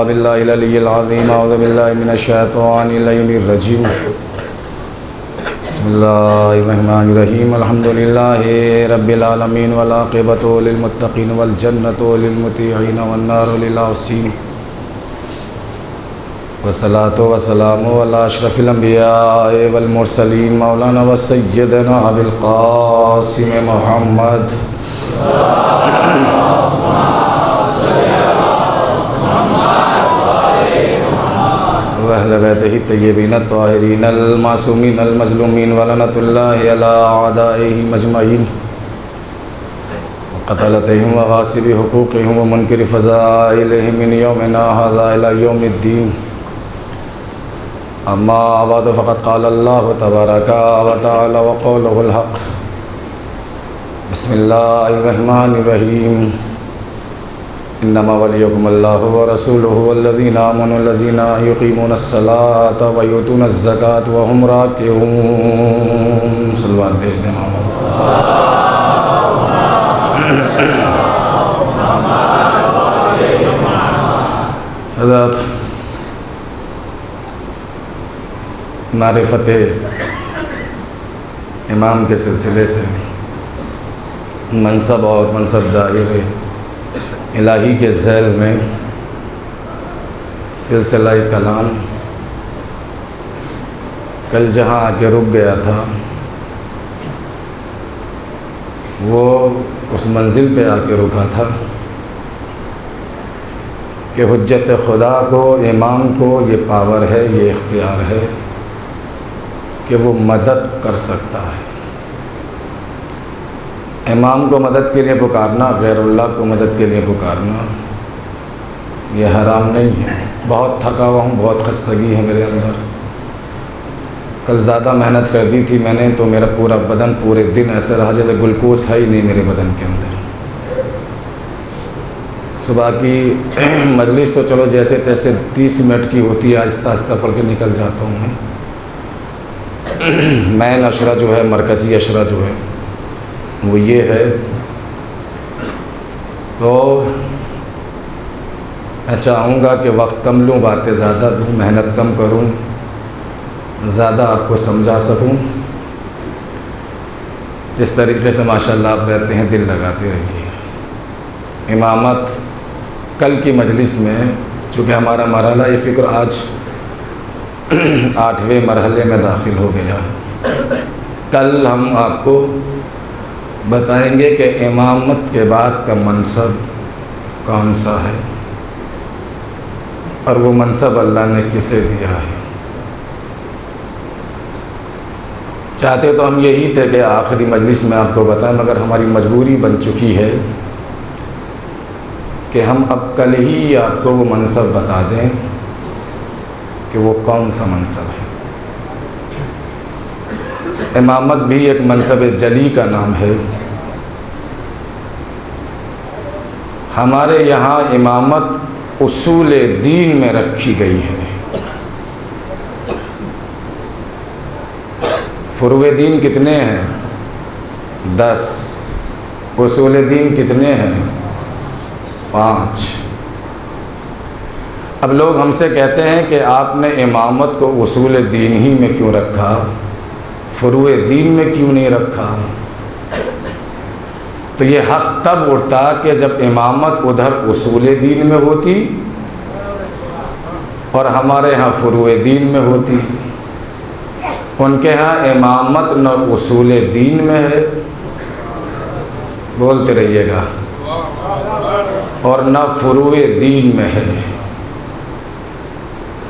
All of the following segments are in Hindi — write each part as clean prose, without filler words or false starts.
बिल्लाहिल अज़ीम अऊज़ु बिल्लाहि मिनश्शैतानिर रजीम बिस्मिल्लाहिर्रहमानिर्रहीम अल्हम्दुलिल्लाहि रब्बिल आलमीन वल आक़िबतु लिल मुत्तक़ीन वल जन्नतु लिल मुत्तीक़ीन वन नारु लिल आसिन वस्सलातु वस्सलामु अला अशरफिल अंबिया'i वल मुरसलीन मौलाना व सय्यदना अबिल क़ासिम मुहम्मद वअहले बैतिही तय्यबीन अत्ताहिरीन अल-मासूमीन अल-मज़लूमीन वलनतुल्लाहि अला अअदाइही मजमईन क़तलतिहिम व गासिबि हुकूक़िहिम व मुनकिरि फ़ज़ाइलिहिम मिन यौमिना हाज़ा इला यौमिद्दीन। अम्मा बअद फ़क़द क़ाल अल्लाहु तबारक व तआला व क़ौलुहुल हक़। बिस्मिल्लाहिर्रहमानिर्रहीम। इन्नमा वलियुकुमुल्लाहु व रसूलुहु वल्लज़ीना आमनु अल्लज़ीना युक़ीमूनस्सलाता व यूतूनज़्ज़काता व हुम राकिऊन। सल्लल्लाहु भेज दें हज़रत मारिफ़त इमाम के सिलसिले से मनसब और मनसबदारी इलाही के ज़ैल में सिलसिला कलाम कल जहाँ आके रुक गया था वो उस मंजिल पे आके रुका था कि हुज्जत खुदा को, इमाम को ये पावर है, ये इख्तियार है कि वो मदद कर सकता है। इमाम को मदद के लिए पुकारना, गैरुल्लाह को मदद के लिए पुकारना ये हराम नहीं है। बहुत थका हुआ हूँ, बहुत खस्तगी है मेरे अंदर। कल ज़्यादा मेहनत कर दी थी मैंने, तो मेरा पूरा बदन पूरे दिन ऐसा रहा जैसे ग्लूकोज है ही नहीं मेरे बदन के अंदर। सुबह की मजलिस तो चलो जैसे तैसे 30 मिनट की होती है, आहिस्ता आहिस्ता पढ़ के निकल जाता हूँ मैं। मैन अशरा जो है, मरकज़ी अशरा जो है वो ये है। तो मैं चाहूँगा कि वक्त कम लूँ, बातें ज़्यादा दूँ, मेहनत कम करूँ, ज़्यादा आपको समझा सकूँ। जिस तरीके से माशाल्लाह आप रहते हैं, दिल लगाते रहिए। इमामत कल की मजलिस में चूँकि हमारा मरहला ये फ़िक्र आज 8वें मरहले में दाखिल हो गया। कल हम आपको बताएंगे कि इमामत के बाद का मनसब कौन सा है और वो मनसब अल्लाह ने किसे दिया है। चाहते तो हम यही थे कि आखिरी मजलिस में आपको बताएं, मगर हमारी मजबूरी बन चुकी है कि हम अब कल ही आपको वो मनसब बता दें कि वो कौन सा मनसब है। इमामत भी एक मनसब जली का नाम है। हमारे यहाँ इमामत उसूल दीन में रखी गई है। फुरुए दीन कितने हैं? 10। उसूल दीन कितने हैं? 5। अब लोग हमसे कहते हैं कि आपने इमामत को उसूल दीन ही में क्यों रखा, फुरुए दीन में क्यों नहीं रखा? तो ये हक़ तब उठता कि जब इमामत उधर उसूल दीन में होती और हमारे यहाँ फुरुए दीन में होती। उनके यहाँ इमामत न उसूल दीन में है, बोलते रहिएगा, और न फुरुए दीन में है।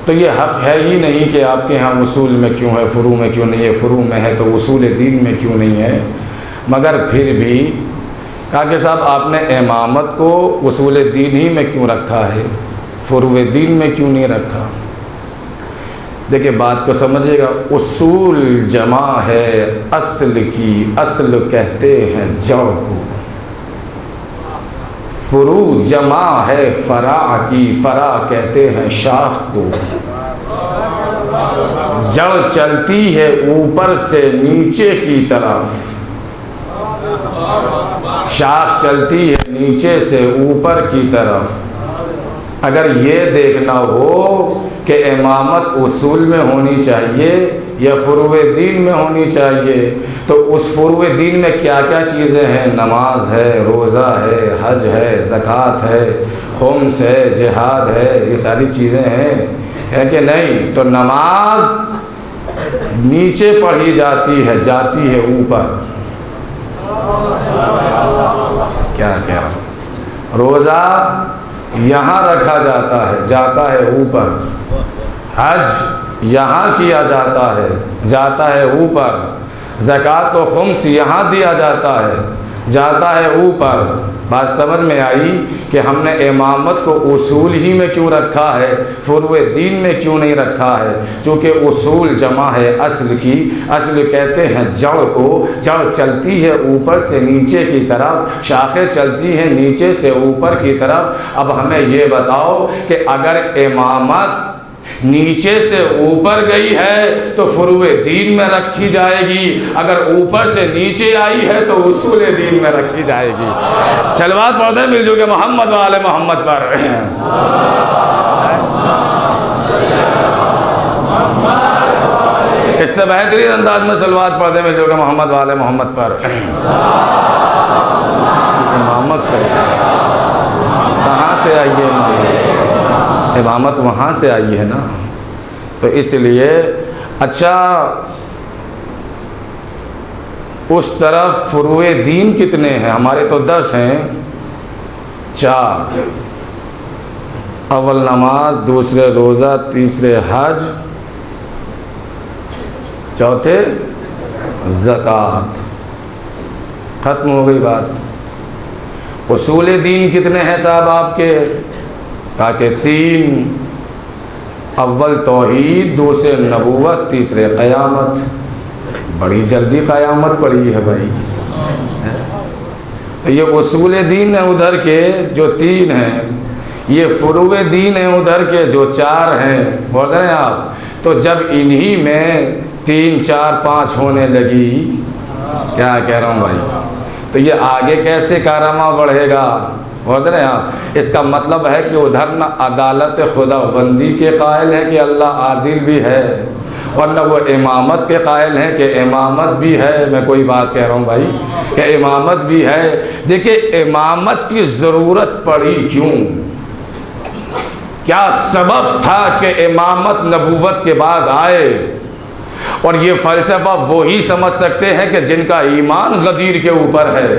तो ये हक़ है ही नहीं कि आपके यहाँ उसूल में क्यों है, फ़ुरू में क्यों नहीं है। फ़ुरू में है तो उसूल दीन में क्यों नहीं है। मगर फिर भी कहा कि साहब आपने इमामत को उसूल दीन ही में क्यों रखा है, फ़ुरूए दीन में क्यों नहीं रखा। देखिए बात को समझिएगा। उसूल जमा है असल की, असल कहते हैं जड़ को। फ़ुरू जमा है फ़रा की, फ़रा कहते हैं शाख को। जड़ चलती है ऊपर से नीचे की तरफ, शाख चलती है नीचे से ऊपर की तरफ। अगर ये देखना हो कि इमामत उसूल में होनी चाहिए या फुरूए दीन में होनी चाहिए, तो उस फुरूए दीन में क्या क्या चीज़ें हैं? नमाज है, रोज़ा है, हज है, ज़कात है, खुम्स है, जिहाद है, ये सारी चीज़ें हैं कि नहीं? तो नमाज नीचे पढ़ी जाती है ऊपर। क्या कह रहा हूँ? रोज़ा यहाँ रखा जाता है ऊपर। हज यहाँ किया जाता है ऊपर। ज़कात व खुम्स यहाँ दिया जाता है ऊपर। बात समझ में आई कि हमने इमामत को उसूल ही में क्यों रखा है, फुरूए दीन में क्यों नहीं रखा है? क्योंकि उसूल जमा है अस्ल की। अस्ल कहते हैं जड़ को। जड़ चलती है ऊपर से नीचे की तरफ, शाखें चलती हैं नीचे से ऊपर की तरफ। अब हमें ये बताओ कि अगर इमामत नीचे से ऊपर गई है तो फुरूए दीन में रखी जाएगी, अगर ऊपर से नीचे आई है तो उसूल दीन में रखी जाएगी। सलवात पढ़ते हैं मिलजुल के मोहम्मद वाले मोहम्मद पर। इससे बेहतरीन अंदाज में सलवात पढ़ते हैं मिलजुल के मोहम्मद वाले मोहम्मद पर। इमामत कहाँ से आई है? इमामत वहाँ से आई है ना। तो इसलिए अच्छा, उस तरफ फुरूए दीन कितने हैं? हमारे तो 10 हैं। 4, अव्वल नमाज, दूसरे रोज़ा, तीसरे हज, चौथे ज़कात। ख़त्म हो गई बात। उसूल दीन कितने हैं साहब आपके? कहा कि 3, अव्वल तौहीद, दूसरे नबूवत, तीसरे क़यामत। बड़ी जल्दी क़यामत पड़ी है भाई। तो ये उसूल दीन है उधर के जो 3 हैं, ये फुरूए दीन है उधर के जो 4 हैं। बोल रहे हैं आप? तो जब इन्हीं में 3, 4, 5 होने लगी, क्या कह रहा हूँ भाई, तो ये आगे कैसे कारनामा बढ़ेगा? बोल रहे हैं आप? इसका मतलब है कि उधर न अदालत खुदाबंदी के कायल है कि अल्लाह आदिल भी है, और न वो इमामत के कायल हैं कि इमामत भी है। मैं कोई बात कह रहा हूँ भाई कि इमामत भी है। देखिए, इमामत की ज़रूरत पड़ी क्यों? क्या सबब था कि इमामत नबूवत के बाद आए? और ये फ़लसफ़ा वो ही समझ सकते हैं कि जिनका ईमान गदीर के ऊपर है।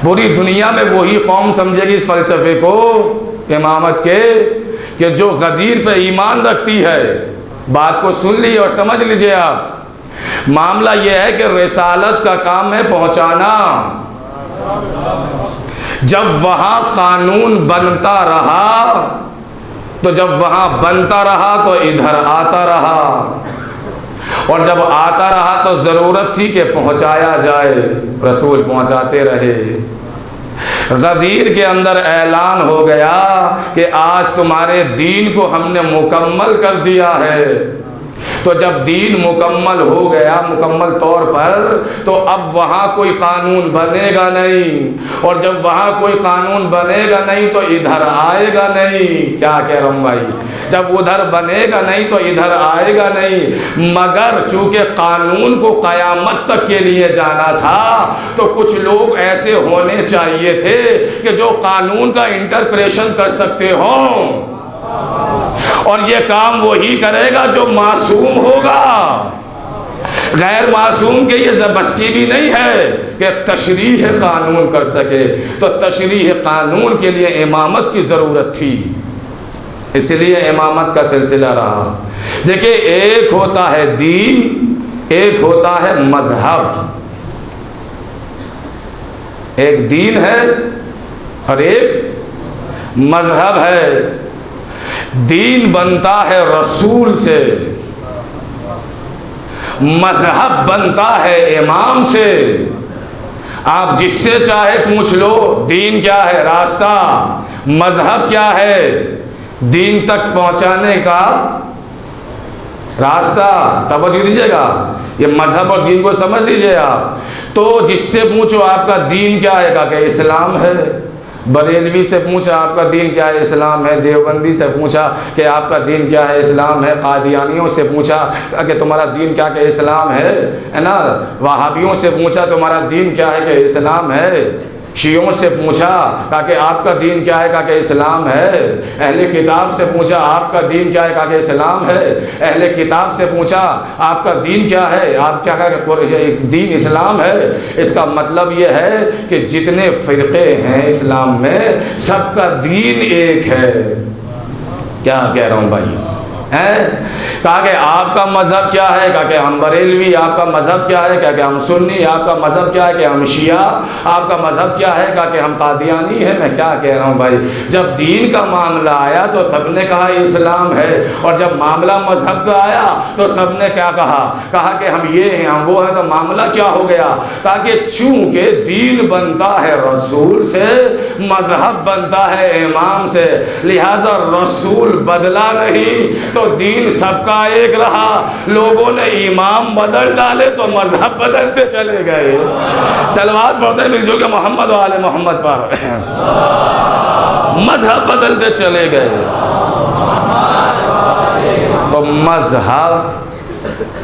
पूरी दुनिया में वही कौम समझेगी इस फ़लसफ़े को इमामत के कि जो गदीर पे ईमान रखती है। बात को सुन लीजिए और समझ लीजिए आप। मामला यह है कि रिसालत का काम है पहुंचाना। जब वहाँ कानून बनता रहा तो जब वहाँ बनता रहा तो इधर आता रहा, और जब आता रहा तो ज़रूरत थी कि पहुँचाया जाए। रसूल पहुँचाते रहे। गदीर के अंदर ऐलान हो गया कि आज तुम्हारे दीन को हमने मुकम्मल कर दिया है। तो जब दीन मुकम्मल हो गया मुकम्मल तौर पर, तो अब वहाँ कोई कानून बनेगा नहीं, और जब वहाँ कोई कानून बनेगा नहीं तो इधर आएगा नहीं। क्या कह रहा हूँ भाई? जब उधर बनेगा नहीं तो इधर आएगा नहीं। मगर चूँकि कानून को क़यामत तक के लिए जाना था, तो कुछ लोग ऐसे होने चाहिए थे कि जो कानून का इंटरप्रेशन कर सकते हों, और ये काम वही करेगा जो मासूम होगा। गैर मासूम के ये ज़बरदस्ती भी नहीं है कि तशरीह कानून कर सके। तो तशरीह कानून के लिए इमामत की ज़रूरत थी, इसलिए इमामत का सिलसिला रहा। देखिए, एक होता है दीन, एक होता है मजहब। एक दीन है और एक मजहब है। दीन बनता है रसूल से, मजहब बनता है इमाम से। आप जिससे चाहे पूछ लो, दीन क्या है? रास्ता। मजहब क्या है? दीन तक पहुंचाने का रास्ता। तवज्जो दीजिएगा, ये मजहब और दीन को समझ लीजिए आप। तो जिससे पूछो आपका दीन क्या है? कहा कि इस्लाम है। बरेलवी से पूछा आपका दीन क्या है, इस्लाम है। देवबंदी से पूछा कि आपका दीन क्या है, इस्लाम है। कादियानियों से पूछा कि तुम्हारा दीन क्या है, इस्लाम है ना। वहाबियों से पूछा तुम्हारा दीन क्या है, कि इस्लाम है। शियों से पूछा कहा कि आपका दीन क्या है, कहा कि इस्लाम है। अहले किताब से पूछा आपका दीन क्या है, कहा कि इस्लाम है। अहले किताब से पूछा आपका दीन क्या है, आप क्या कहा इस दीन इस्लाम है। इसका मतलब ये है कि जितने फ़िरक़े हैं इस्लाम में सबका दीन एक है। क्या कह रहा हूँ भाई हैं? कहा कि आपका मज़हब क्या है, कहा कि हम बरेलवी। आपका मज़हब क्या है, कहा कि हम सुन्नी। आपका मज़हब क्या है, कि हम शिया। आपका मज़हब क्या है, कहा कि हम कादियानी हैं। मैं क्या कह रहा हूँ भाई, जब दीन का मामला आया तो सबने कहा इस्लाम है, और जब मामला मज़हब का आया तो सबने क्या कहा, कहा कि हम ये हैं, हम वो हैं। तो मामला क्या हो गया, कहा कि चूँकि दीन बनता है रसूल से, मज़हब बनता है इमाम से, लिहाजा रसूल बदला नहीं तो दीन सबका एक रहा। लोगों ने इमाम बदल डाले तो मजहब बदलते चले गए। सलवात पढ़ते मिलजुल के मोहम्मद वाले मोहम्मद पर, मजहब बदलते चले गए। तो मजहब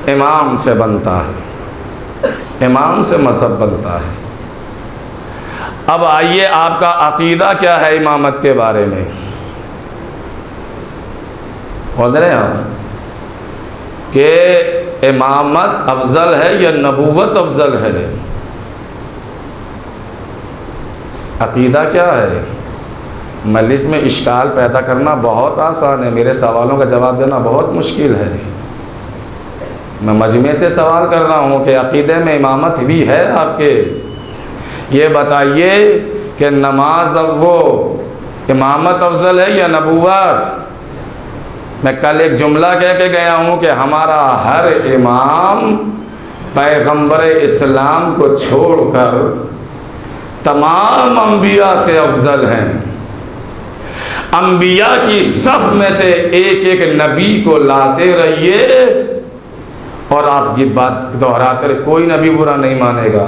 इमाम से बनता है, इमाम से मजहब बनता है। अब आइए आपका अकीदा क्या है इमामत के बारे में। बोल रहे हैं आप कि इमामत अफजल है या नबूवत अफजल है। अकीदा क्या है। मजलिस में इश्काल पैदा करना बहुत आसान है, मेरे सवालों का जवाब देना बहुत मुश्किल है। मैं मजमे से सवाल कर रहा हूँ कि अकीदे में इमामत भी है आपके। ये बताइए कि नमाज अब वो इमामत अफजल है या नबूवत। मैं कल एक जुमला कह के गया हूँ कि हमारा हर इमाम पैगंबर इस्लाम को छोड़कर तमाम अंबिया से अफजल हैं। अंबिया की सफ में से एक एक नबी को लाते रहिए और आप ये बात दोहराते रहे, कोई नबी बुरा नहीं मानेगा।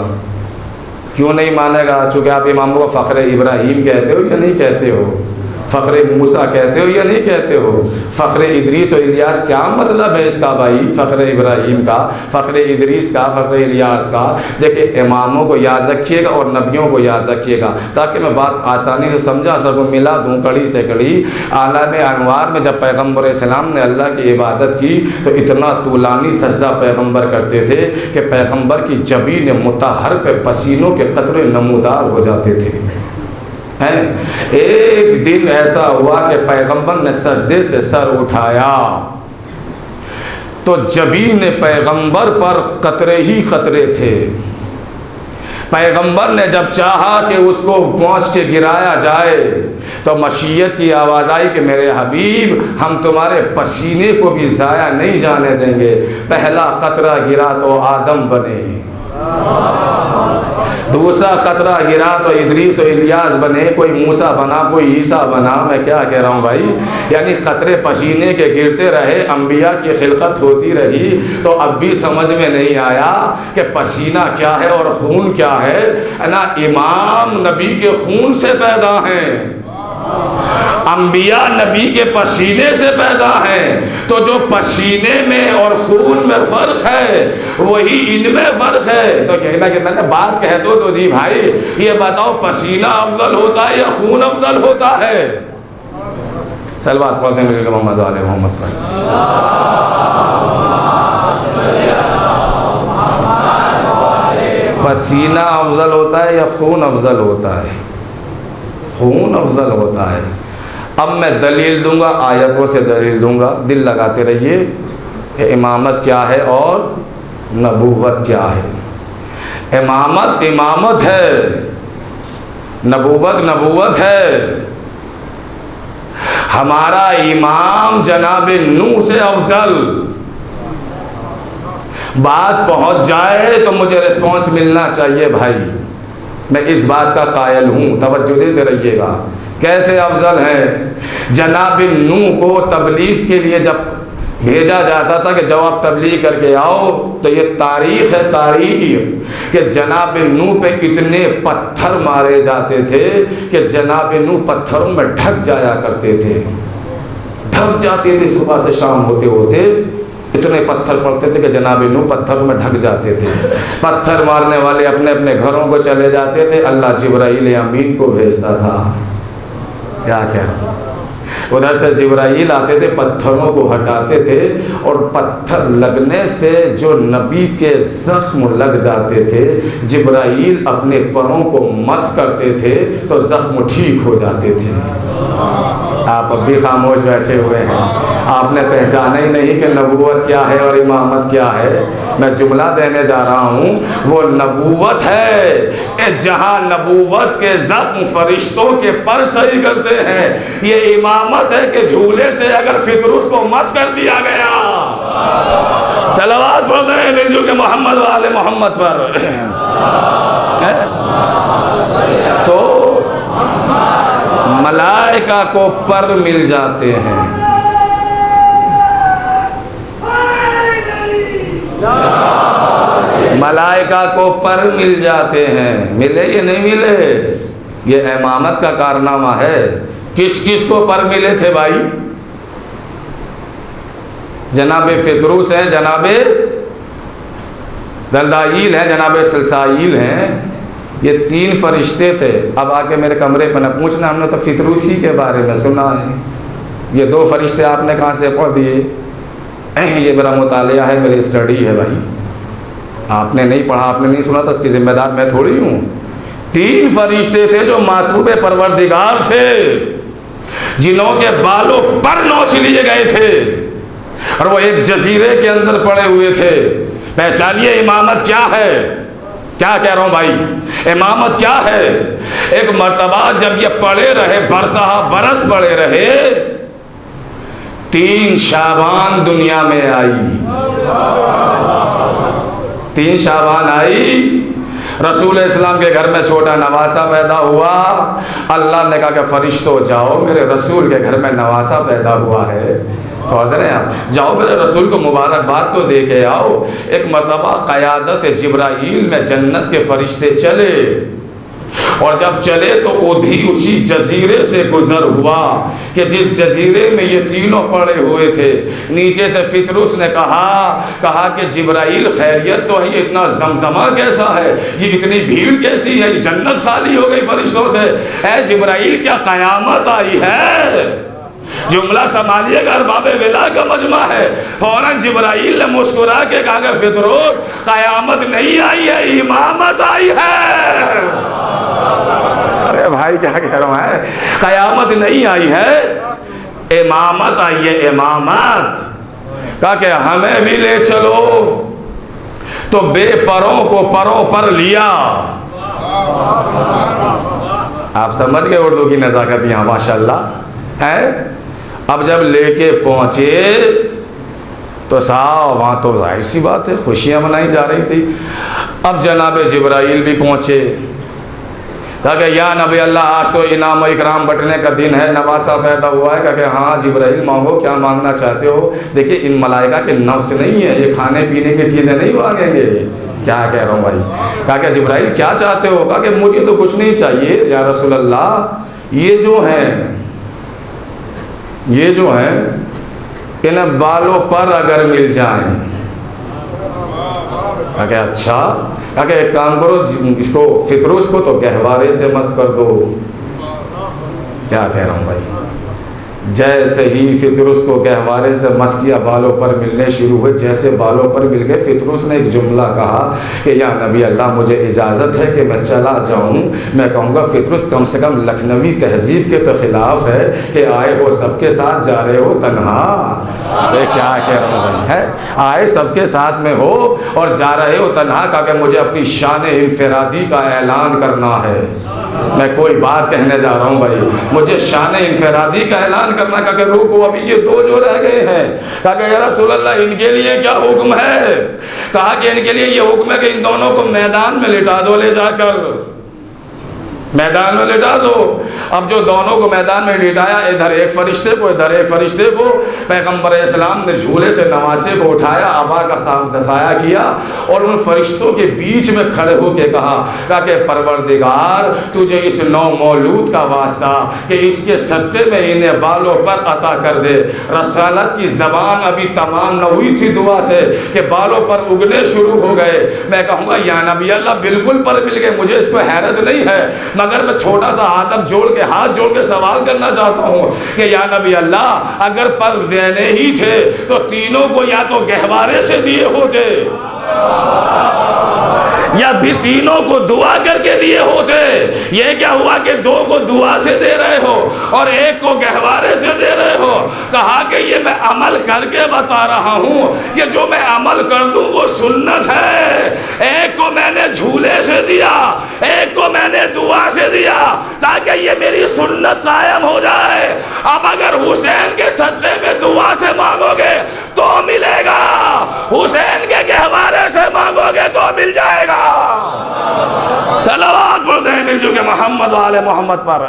क्यों नहीं मानेगा? चूँकि आप इमामों को फ़ख्र इब्राहीम कहते हो या नहीं कहते हो, फ़ख्र मूसा कहते हो या नहीं कहते हो, फ़ख्र इदरीस और इलियास। क्या मतलब है इसका भाई, फ़ख्र इब्राहीम का, फ़ख्र इदरीस का, फ़ख्र इलियास का। देखिए इमामों को याद रखिएगा और नबियों को याद रखिएगा ताकि मैं बात आसानी से समझा सकूँ, मिला दूँ कड़ी से कड़ी। आलम अनवार में जब पैगम्बर इस्लाम ने अल्लाह की इबादत की तो इतना तूलानी सजदा पैगम्बर करते थे कि पैगम्बर की जबीन मुतहर पे पसीनों के कतरे नमूदार हो जाते थे। हैं एक दिन ऐसा हुआ कि पैगंबर ने सजदे से सर उठाया तो जबीन पैगंबर पर कतरे ही कतरे थे। पैगंबर ने जब चाहा कि उसको पहुँच के गिराया जाए तो मशीयत की आवाज़ आई कि मेरे हबीब, हम तुम्हारे पसीने को भी ज़ाया नहीं जाने देंगे। पहला कतरा गिरा तो आदम बने, दूसरा कतरा गिरा तो इदरीस और इलियास बने, कोई मूसा बना, कोई ईसा बना। मैं क्या कह रहा हूँ भाई, यानी कतरे पसीने के गिरते रहे, अंबिया की खिलकत होती रही। तो अब भी समझ में नहीं आया कि पसीना क्या है और खून क्या है ना। इमाम नबी के खून से पैदा हैं, अंबिया नबी के पसीने से पैदा हैं। तो जो पसीने में और खून में फ़र्क है वही इनमें फ़र्क है। तो कहना कि मैंने बात कह दो तो दी भाई, ये बताओ पसीना अफजल होता है या खून अफजल होता है? सलवात पढ़ते हैं मोहम्मद वाले मोहम्मद पर। पसीना अफजल होता है या खून अफजल होता है? खून अफजल होता है। अब मैं दलील दूंगा, आयतों से दलील दूंगा, दिल लगाते रहिए कि इमामत क्या है और नबूवत क्या है। इमामत इमामत है, नबूवत नबूवत है। हमारा इमाम जनाब नूह से अफजल। बात पहुंच जाए तो मुझे रिस्पॉन्स मिलना चाहिए भाई, मैं इस बात का कायल हूँ, तवज्जो देते रहिएगा। कैसे अफजल है? जनाब नूह को तबलीग के लिए जब भेजा जाता था कि जब आप तबलीग करके आओ तो ये तारीख है, तारीख कि जनाब नूह पे इतने पत्थर मारे जाते थे कि जनाब नूह पत्थरों में ढक जाया करते थे, ढक जाते थे। सुबह से शाम होते होते इतने पत्थर पड़ते थे कि जनाब नूह पत्थरों में ढक जाते थे। पत्थर मारने वाले अपने अपने घरों को चले जाते थे, अल्लाह जिब्राईल अमीन को भेजता था। क्या कह रहा हूँ, उधर से जिब्राईल आते थे, पत्थरों को हटाते थे, और पत्थर लगने से जो नबी के जख्म लग जाते थे, जिब्राईल अपने पैरों को मस करते थे तो जख्म ठीक हो जाते थे। आप अब भी खामोश बैठे हुए हैं, आपने पहचाना ही नहीं कि नबूवत क्या है और इमामत क्या है। मैं जुमला देने जा रहा हूँ, वो नबूवत है कि जहाँ नबूवत के जख्म फरिश्तों के पर सही करते हैं। ये इमामत है कि झूले से अगर फितरुस को मस कर दिया गया। सलावत पढ़ते हैं मिलजुल के मोहम्मद वाले मोहम्मद पर। तो मलाइका को पर मिल जाते हैं। मलाइका को पर मिल जाते हैं, मिले या नहीं मिले, ये इमामत का कारनामा है। किस किस को पर मिले थे भाई? जनाबे फितरूस हैं, जनाबे दलदाईल हैं, जनाबे सिलसाईल हैं, ये 3 फरिश्ते थे। अब आके मेरे कमरे पर न पूछना, हमने तो फितरूसी के बारे में सुना है। ये 2 फरिश्ते आपने कहाँ से पढ़ दिए? ये मेरा मुतालिया है, मेरी स्टडी है भाई। आपने नहीं पढ़ा, आपने नहीं सुना, तो इसकी जिम्मेदार मैं थोड़ी हूँ। 3 फरिश्ते थे जो मातूबे परवरदिगार थे, जिन्हों के बालों पर नोच लिए गए थे, और वो एक जजीरे के अंदर पड़े हुए थे। पहचानिए इमामत क्या है। क्या कह रहा हूँ भाई, इमामत क्या है? एक मर्तबा जब ये पड़े रहे, बरसा बरस पड़े रहे, 3 शाबान दुनिया में आई। 3 शाबान आई, रसूल इस्लाम के घर में छोटा नवासा पैदा हुआ। अल्लाह ने कहा कि फरिश्तों जाओ, मेरे रसूल के घर में नवासा पैदा हुआ है, आप जाओ मेरे रसूल को मुबारकबाद तो दे के आओ। एक मरतबा क़यादत जिब्राईल में जन्नत के फरिश्ते चले, और जब चले तो वो भी उसी जजीरे से गुजर हुआ कि जिस जजीरे में ये तीनों पड़े हुए थे। नीचे से फितरूस ने कहा कि जिब्राईल खैरियत तो है, ये इतना जमजमा कैसा है, ये इतनी भीड़ कैसी है, जन्नत खाली हो गई फरिश्तों से। ऐ जिब्राईल क्या क़यामत आई है? जुमला संभालिएगा, अरबाबे विला का मजमा है। फौरन जिब्राईल ने मुस्कुरा के कहा, फितरूस क़यामत नहीं आई है, इमामत आई है। अरे भाई क्या कह रहा है, क़यामत नहीं आई है, इमामत आई है, इमामत। कहा कि हमें भी ले चलो, तो बेपरों को परों पर लिया। आप समझ गए उर्दू की नज़ाकत यहाँ माशाल्लाह है। अब जब लेके पहुंचे तो साहब वहाँ तो जाहिर सी बात है खुशियाँ मनाई जा रही थी। अब जनाब जिब्राईल भी पहुँचे, कहा कि या नबी अल्लाह, आज तो इनाम इकराम बटने का दिन है, नवासा पैदा हुआ है। कहा कि हाँ जिब्राईल मांगो, क्या मांगना चाहते हो। देखिए इन मलाइका के नफ्स नहीं है, ये खाने पीने की चीज़ें नहीं मांगेंगे। क्या कह रहा हूँ भाई। कहा कि जिब्राईल क्या चाहते हो। कहा कि मुझे तो कुछ नहीं चाहिए या रसूल अल्लाह, ये जो है इन बालों पर अगर मिल जाएं। कहा अच्छा, कहा कि एक काम करो, इसको फितरूस को तो गहवारे से मस कर दो। क्या कह रहा हूँ भाई, जैसे ही फितरूस को गहवारे से मस किया, बालों पर मिलने शुरू हुए। जैसे बालों पर मिल गए, फितरूस ने एक जुमला कहा कि या नबी अल्लाह, मुझे इजाज़त है कि मैं चला जाऊँ। मैं कहूँगा फितरूस कम से कम लखनवी तहजीब के तो ख़िलाफ़ है कि आए हो सबके साथ, जा रहे हो तन्हा। अरे क्या कह रहा हूँ भाई, है आए सबके साथ में हो और जा रहे हो तन्हा। कहा कि मुझे अपनी शान इनफरादी का ऐलान करना है। मैं कोई बात कहने जा रहा हूँ भाई, मुझे शान इनफरादी का ऐलान करना। का कि रुको, अभी ये 2 जो रह गए हैं। कहा कि या रसूल अल्लाह, इनके लिए क्या हुक्म है। कहा कि इनके लिए ये हुक्म है कि इन दोनों को मैदान में लिटा दो, ले जाकर मैदान में लिटा दो, अब जो दोनों को मैदान में लिटाया, इधर एक फरिश्ते को इधर एक फरिश्ते को, पैगम्बर इस्लाम ने झूले से नवासे को उठाया, आबा का दसाया किया और उन फरिश्तों के बीच में खड़े होकर कहा कि परवरदिगार तुझे इस नौ मौलूद का वास्ता कि इसके सदक़े में इन्हें बालों पर अता कर दे। रसालत की ज़बान अभी तमाम न हुई थी दुआ से कि बालों पर उगने शुरू हो गए। मैं कहूँगा या नबी अल्लाह बिल्कुल पर मिल गए, मुझे इस पर हैरत नहीं है, मगर मैं छोटा सा आदम जोड़ के हाथ जोड़ के सवाल करना चाहता हूँ कि या नबी अल्लाह अगर पर देने ही थे तो तीनों को या तो गहवारे से दिए होते या फिर तीनों को दुआ करके दिए होते। ये क्या हुआ कि दो को दुआ से दे रहे हो और एक को गहवारे से दे रहे हो। कहा कि ये मैं अमल करके बता रहा हूँ कि जो मैं अमल कर दूँ वो सुन्नत है। एक को मैंने झूले से दिया, एक को मैंने दुआ से दिया ताकि ये मेरी सुन्नत कायम हो जाए। अब अगर हुसैन के सदक़े में दुआ से मांगोगे तो मिलेगा, हुसैन के गहवारे से मांगोगे तो मिल जाएगा। सलावत पढ़ते हैं मिल चुके मोहम्मद वाले मोहम्मद पर।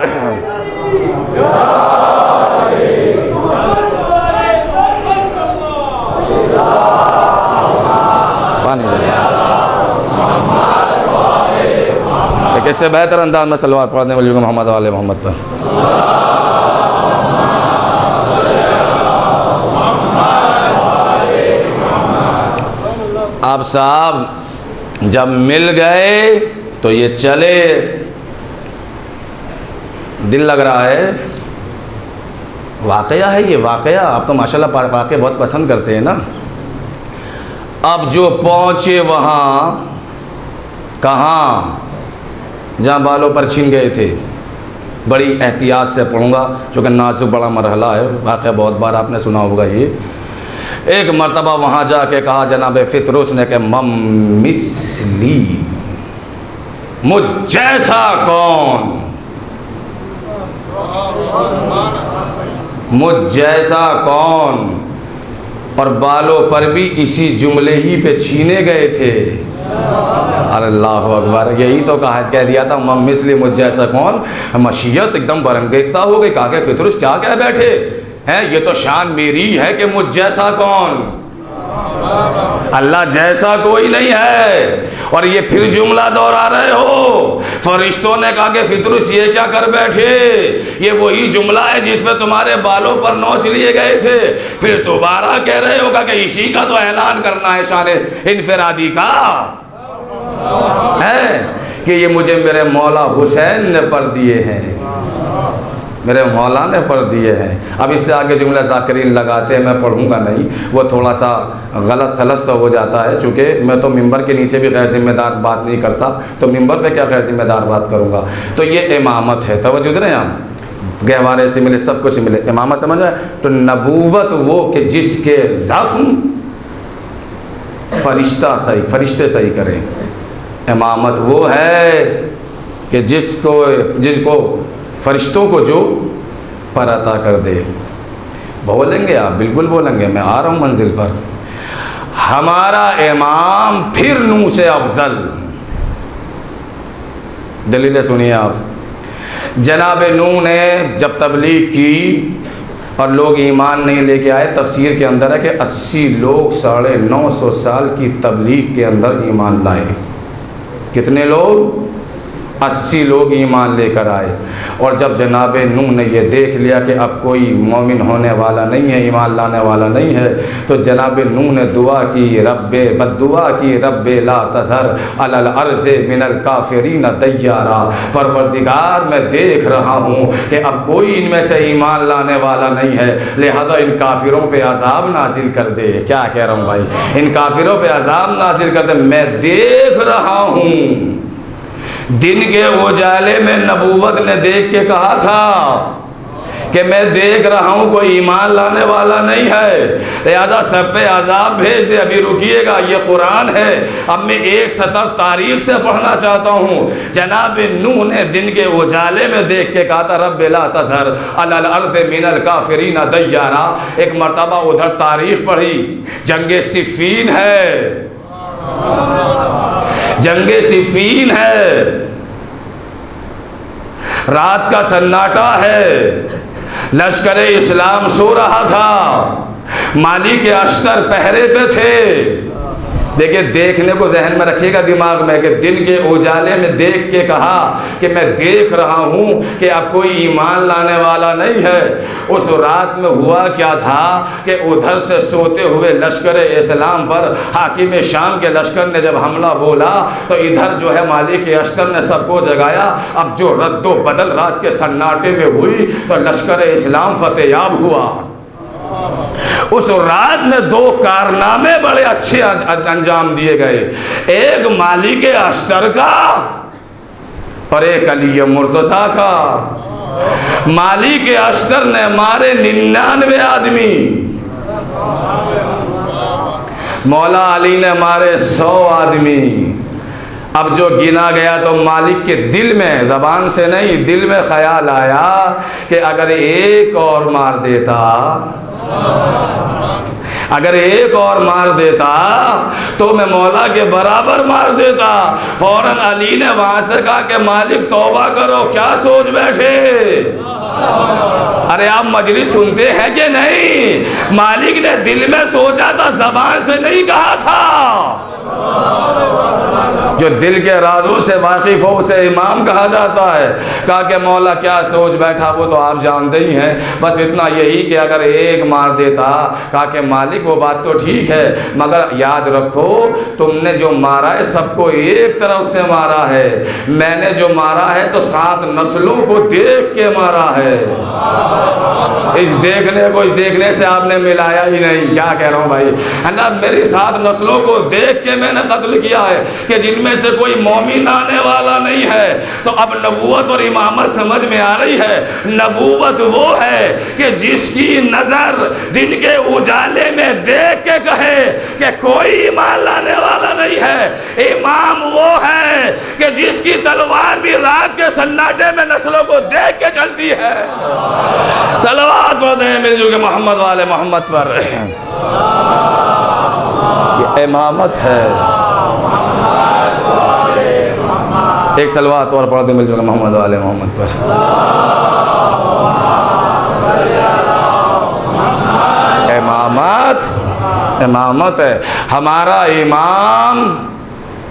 पानी इससे बेहतर अंदाज में सलवात पढ़ने वाले मोहम्मद वाले मोहम्मद पर। अब साहब जब मिल गए तो ये चले, दिल लग रहा है, वाकया है ये वाकया। आप तो माशाल्लाह वाकया बहुत पसंद करते हैं ना। अब जो पहुँचे वहाँ, कहाँ, जहाँ बालों पर छीन गए थे। बड़ी एहतियात से पढ़ूँगा क्योंकि नाजुक बड़ा मरहला है, वाकया बहुत बार आपने सुना होगा। ये एक मर्तबा वहाँ जाके कहा जनाब फितरुस ने कि मम मिसली, मुझ जैसा कौन, मुझ जैसा कौन। और बालों पर भी इसी जुमले ही पे छीने गए थे। अल्लाह अकबर, यही तो कह दिया था मम मिसली, मुझ जैसा कौन। मशीयत एकदम बरंगेख्ता हो गई। कहा कि फितरुस क्या कह बैठे हैं, ये तो शान मेरी है कि मुझ जैसा कौन, अल्लाह जैसा कोई नहीं है। और ये फिर जुमला दोहरा रहे हो। फरिश्तों ने कहा कि फितरुस ये क्या कर बैठे, ये वही जुमला है जिसमें तुम्हारे बालों पर नोच लिए गए थे। फिर दोबारा कह रहे होगा कि इसी का तो ऐलान करना है शान इनफरादी का है कि ये मुझे मेरे मौला हुसैन ने पर दिए हैं, मेरे मौला ने पढ़ दिए हैं। अब इससे आगे जुमला ज़ाकिरीन लगाते हैं, मैं पढ़ूंगा नहीं, वो थोड़ा सा गलत सलत सा हो जाता है। चूँकि मैं तो मिंबर के नीचे भी गैर जिम्मेदार बात नहीं करता, तो मिंबर पे क्या गैर जिम्मेदार बात करूँगा। तो ये इमामत है, तवज्जो दे रहे हैं आप। गहवारे से मिले, सब कुछ मिले, इमामत समझ आए। तो नबूवत वो कि जिसके ज़ख्म फरिश्ते सही करें। इमामत वो है कि जिनको फरिश्तों को जो पर अता कर दे। बोलेंगे आप, बिल्कुल बोलेंगे, मैं आ रहा हूँ मंजिल पर। हमारा इमाम फिर नूह से अफजल। दलीलें सुनिए आप। जनाब नूह ने जब तबलीग की और लोग ईमान नहीं लेके आए, तफसीर के अंदर है कि 80 लोग 950 साल की तबलीग के अंदर ईमान लाए। कितने लोग? 80 लोग ईमान लेकर आए। और जब जनाब नूह ने ये देख लिया कि अब कोई मोमिन होने वाला नहीं है, ईमान लाने वाला नहीं है, तो जनाब नूह ने दुआ की, बद्दुआ की, रब्बे ला तज़र अलल अर्ज़े मिनल काफ़िरीन दय्यारा। परवरदिगार मैं देख रहा हूँ कि अब कोई इनमें से ईमान लाने वाला नहीं है, लिहाजा इन काफिरों पे अज़ाब नाजिल कर दे। क्या कह रहा हूँ भाई, इन काफिरों पे अज़ाब नाजिल कर दे। मैं देख रहा हूँ। दिन के उजाले में नबूवत ने देख के कहा था कि मैं देख रहा हूँ कोई ईमान लाने वाला नहीं है, लिहाजा सब पे अज़ाब भेज दे। अभी रुकिएगा, ये कुरान है। अब मैं एक सतर तारीख से पढ़ना चाहता हूँ। जनाब नूह ने दिन के उजाले में देख के कहा था रब्बे ला तज़र अलल अर्ज़ि मिनल काफ़िरीन दय्यारा। एक मरतबा उधर तारीख पढ़ी, जंगे सिफ़ीन है, जंगे सिफ़ीन है। रात का सन्नाटा है, लश्कर इस्लाम सो रहा था, मालिक अस्कर पहरे पे थे। देखिए, देखने को जहन में रखिएगा दिमाग में कि दिन के उजाले में देख के कहा कि मैं देख रहा हूँ कि अब कोई ईमान लाने वाला नहीं है। उस रात में हुआ क्या था कि उधर से सोते हुए लश्कर इस्लाम पर हाकिम शाम के लश्कर ने जब हमला बोला तो इधर जो है मालिक अस्कर ने सबको जगाया। अब जो रद्दो बदल रात के सन्नाटे में हुई तो लश्कर इस्लाम फतेहयाब हुआ। उस रात में दो कारनामे बड़े अच्छे अंजाम दिए गए, एक मालिक अस्कर का और एक अली मुर्तज़ा का। मालिक अस्कर ने मारे 99 आदमी, मौला अली ने मारे 100 आदमी। अब जो गिना गया तो मालिक के दिल में, ज़बान से नहीं, दिल में ख्याल आया कि अगर एक और मार देता, अगर एक और मार देता तो मैं मौला के बराबर मार देता। फौरन अली ने वहां से कहा कि मालिक तौबा करो, क्या सोच बैठे? अरे आप मजलिस सुनते हैं कि नहीं? मालिक ने दिल में सोचा था, जबान से नहीं कहा था। जो दिल के राजों से वाकिफ हो उसे इमाम कहा जाता है। कहा कि मौला क्या सोच बैठा वो तो आप जानते ही हैं, बस इतना यही कि अगर एक मार देता। कहा कि मालिक वो बात तो ठीक है, मगर याद रखो तुमने जो मारा है सबको एक तरफ से मारा है, मैंने जो मारा है तो 7 नस्लों को देख के मारा है। इस देखने से आपने मिलाया ही नहीं। क्या कह रहा हूँ भाई, है ना? मेरी 7 नस्लों को देख के मैंने कत्ल किया है कि जिनमें से कोई मोमिन आने वाला नहीं है। तो अब नबूवत और इमामत समझ में आ रही है। नबूवत वो है कि जिसकी नजर दिन के उजाले में देख के कहे कि कोई ईमान लाने वाला नहीं है। इमाम वो है कि जिसकी तलवार भी रात के सन्नाटे में नस्लों को देख के चलती है। सलवात पढ़ते हैं मिलजुल के मोहम्मद वाले मोहम्मद पर। ये इमामत है। एक सलवात और पढ़ते मिलजुल के मोहम्मद वाले मोहम्मद पर। इमामत है। हमारा इमाम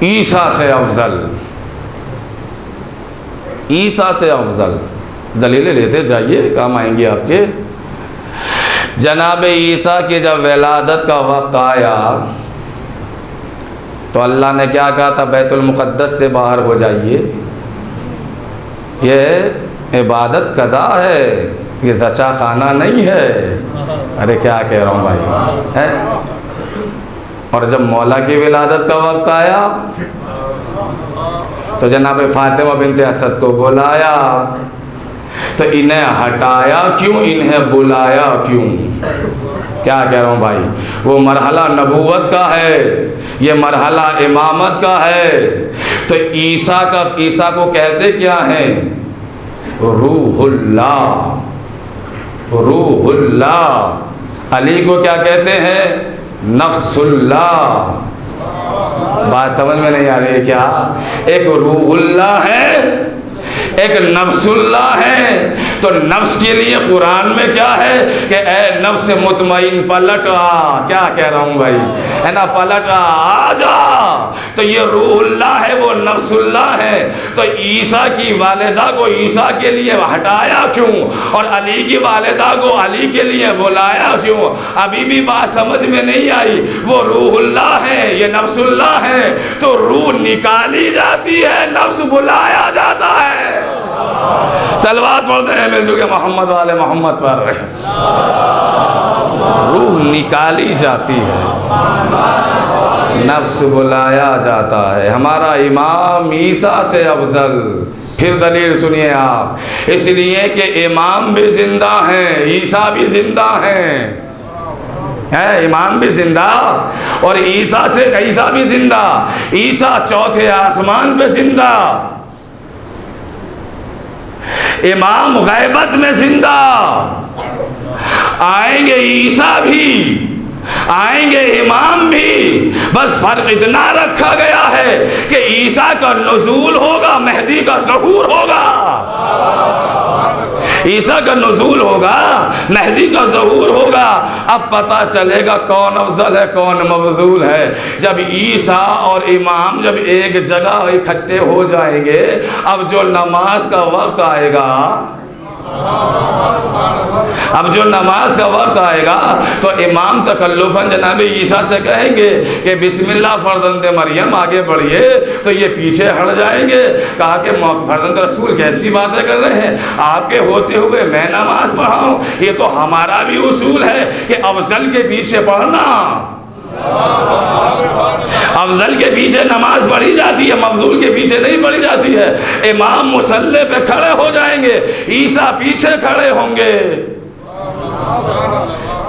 ईसा से अफजल, ईसा से अफजल। दलीलें लेते जाइए, काम आएंगे आपके। जनाब ईसा की जब विलादत का वक्त आया तो अल्लाह ने क्या कहा था? बैतुल मुक़द्दस से बाहर हो जाइए, ये इबादत कदा है, ये ज़चा खाना नहीं है। अरे क्या कह रहा हूँ भाई, है? और जब मौला की विलादत का वक्त आया तो जनाब फातिमा बिनते असद को बुलाया, तो इन्हें हटाया क्यों, इन्हें बुलाया क्यों? क्या कह रहा हूँ भाई, वो मरहला नबूवत का है, ये मरहला इमामत का है। तो ईसा को कहते क्या है? रूहुल्लाह, रूहुल्लाह। अली को क्या कहते हैं? नफ्सुल्लाह। बात समझ में नहीं आ रही है क्या? एक रूहुल्लाह है, एक नफ्सुल्लाह है। तो नफ्स के लिए कुरान में क्या है कि ए नफ्स मुतमईन पलट आ। क्या कह रहा हूँ भाई, है ना? पलट आ जा। तो ये रूहुल्लाह है, वो नफ्सुल्लाह है। तो ईसा की वालिदा को ईसा के लिए हटाया क्यों और अली की वालिदा को अली के लिए बुलाया क्यों? अभी भी बात समझ में नहीं आई। वो रूहुल्लाह है, ये नफ्सुल्लाह है। तो रूह निकाली जाती है, नफ्स बुलाया जाता है। सलवात पढ़ते हैं मिलजुल के मोहम्मद वाले मोहम्मद पर। रूह निकाली जाती है, नफ्स बुलाया जाता है। हमारा इमाम ईसा से अफजल। फिर दलील सुनिए आप, इसलिए कि इमाम भी जिंदा हैं, ईसा भी जिंदा हैं, है? इमाम भी जिंदा और ईसा भी जिंदा। ईसा चौथे आसमान पे जिंदा, इमाम गैबत में जिंदा। आएंगे ईसा भी, आएंगे इमाम भी, बस फर्क इतना रखा गया है कि ईसा का नुज़ूल होगा, मेहदी का ज़हूर होगा। ईसा का नुज़ूल होगा, मेहदी का ज़हूर होगा। अब पता चलेगा कौन अफजल है कौन मफजूल है। जब ईसा और इमाम जब एक जगह इकट्ठे हो जाएंगे, अब जो नमाज का वक्त आएगा, अब जो नमाज का वक्त आएगा तो इमाम तकल्लुफन जनाब ईसा से कहेंगे कि बिस्मिल्लाह फर्जंद मरियम आगे बढ़िए, तो ये पीछे हट जाएंगे। कहा कि फर्जंद रसूल कैसी बातें कर रहे हैं, आपके होते हुए मैं नमाज पढ़ाऊं? ये तो हमारा भी उसूल है कि अफजल के पीछे पढ़ना, अफजल के पीछे नमाज पढ़ी जाती है, मफजूल के पीछे नहीं पढ़ी जाती है। इमाम मुसल्ले पे खड़े हो जाएंगे, ईसा पीछे खड़े होंगे।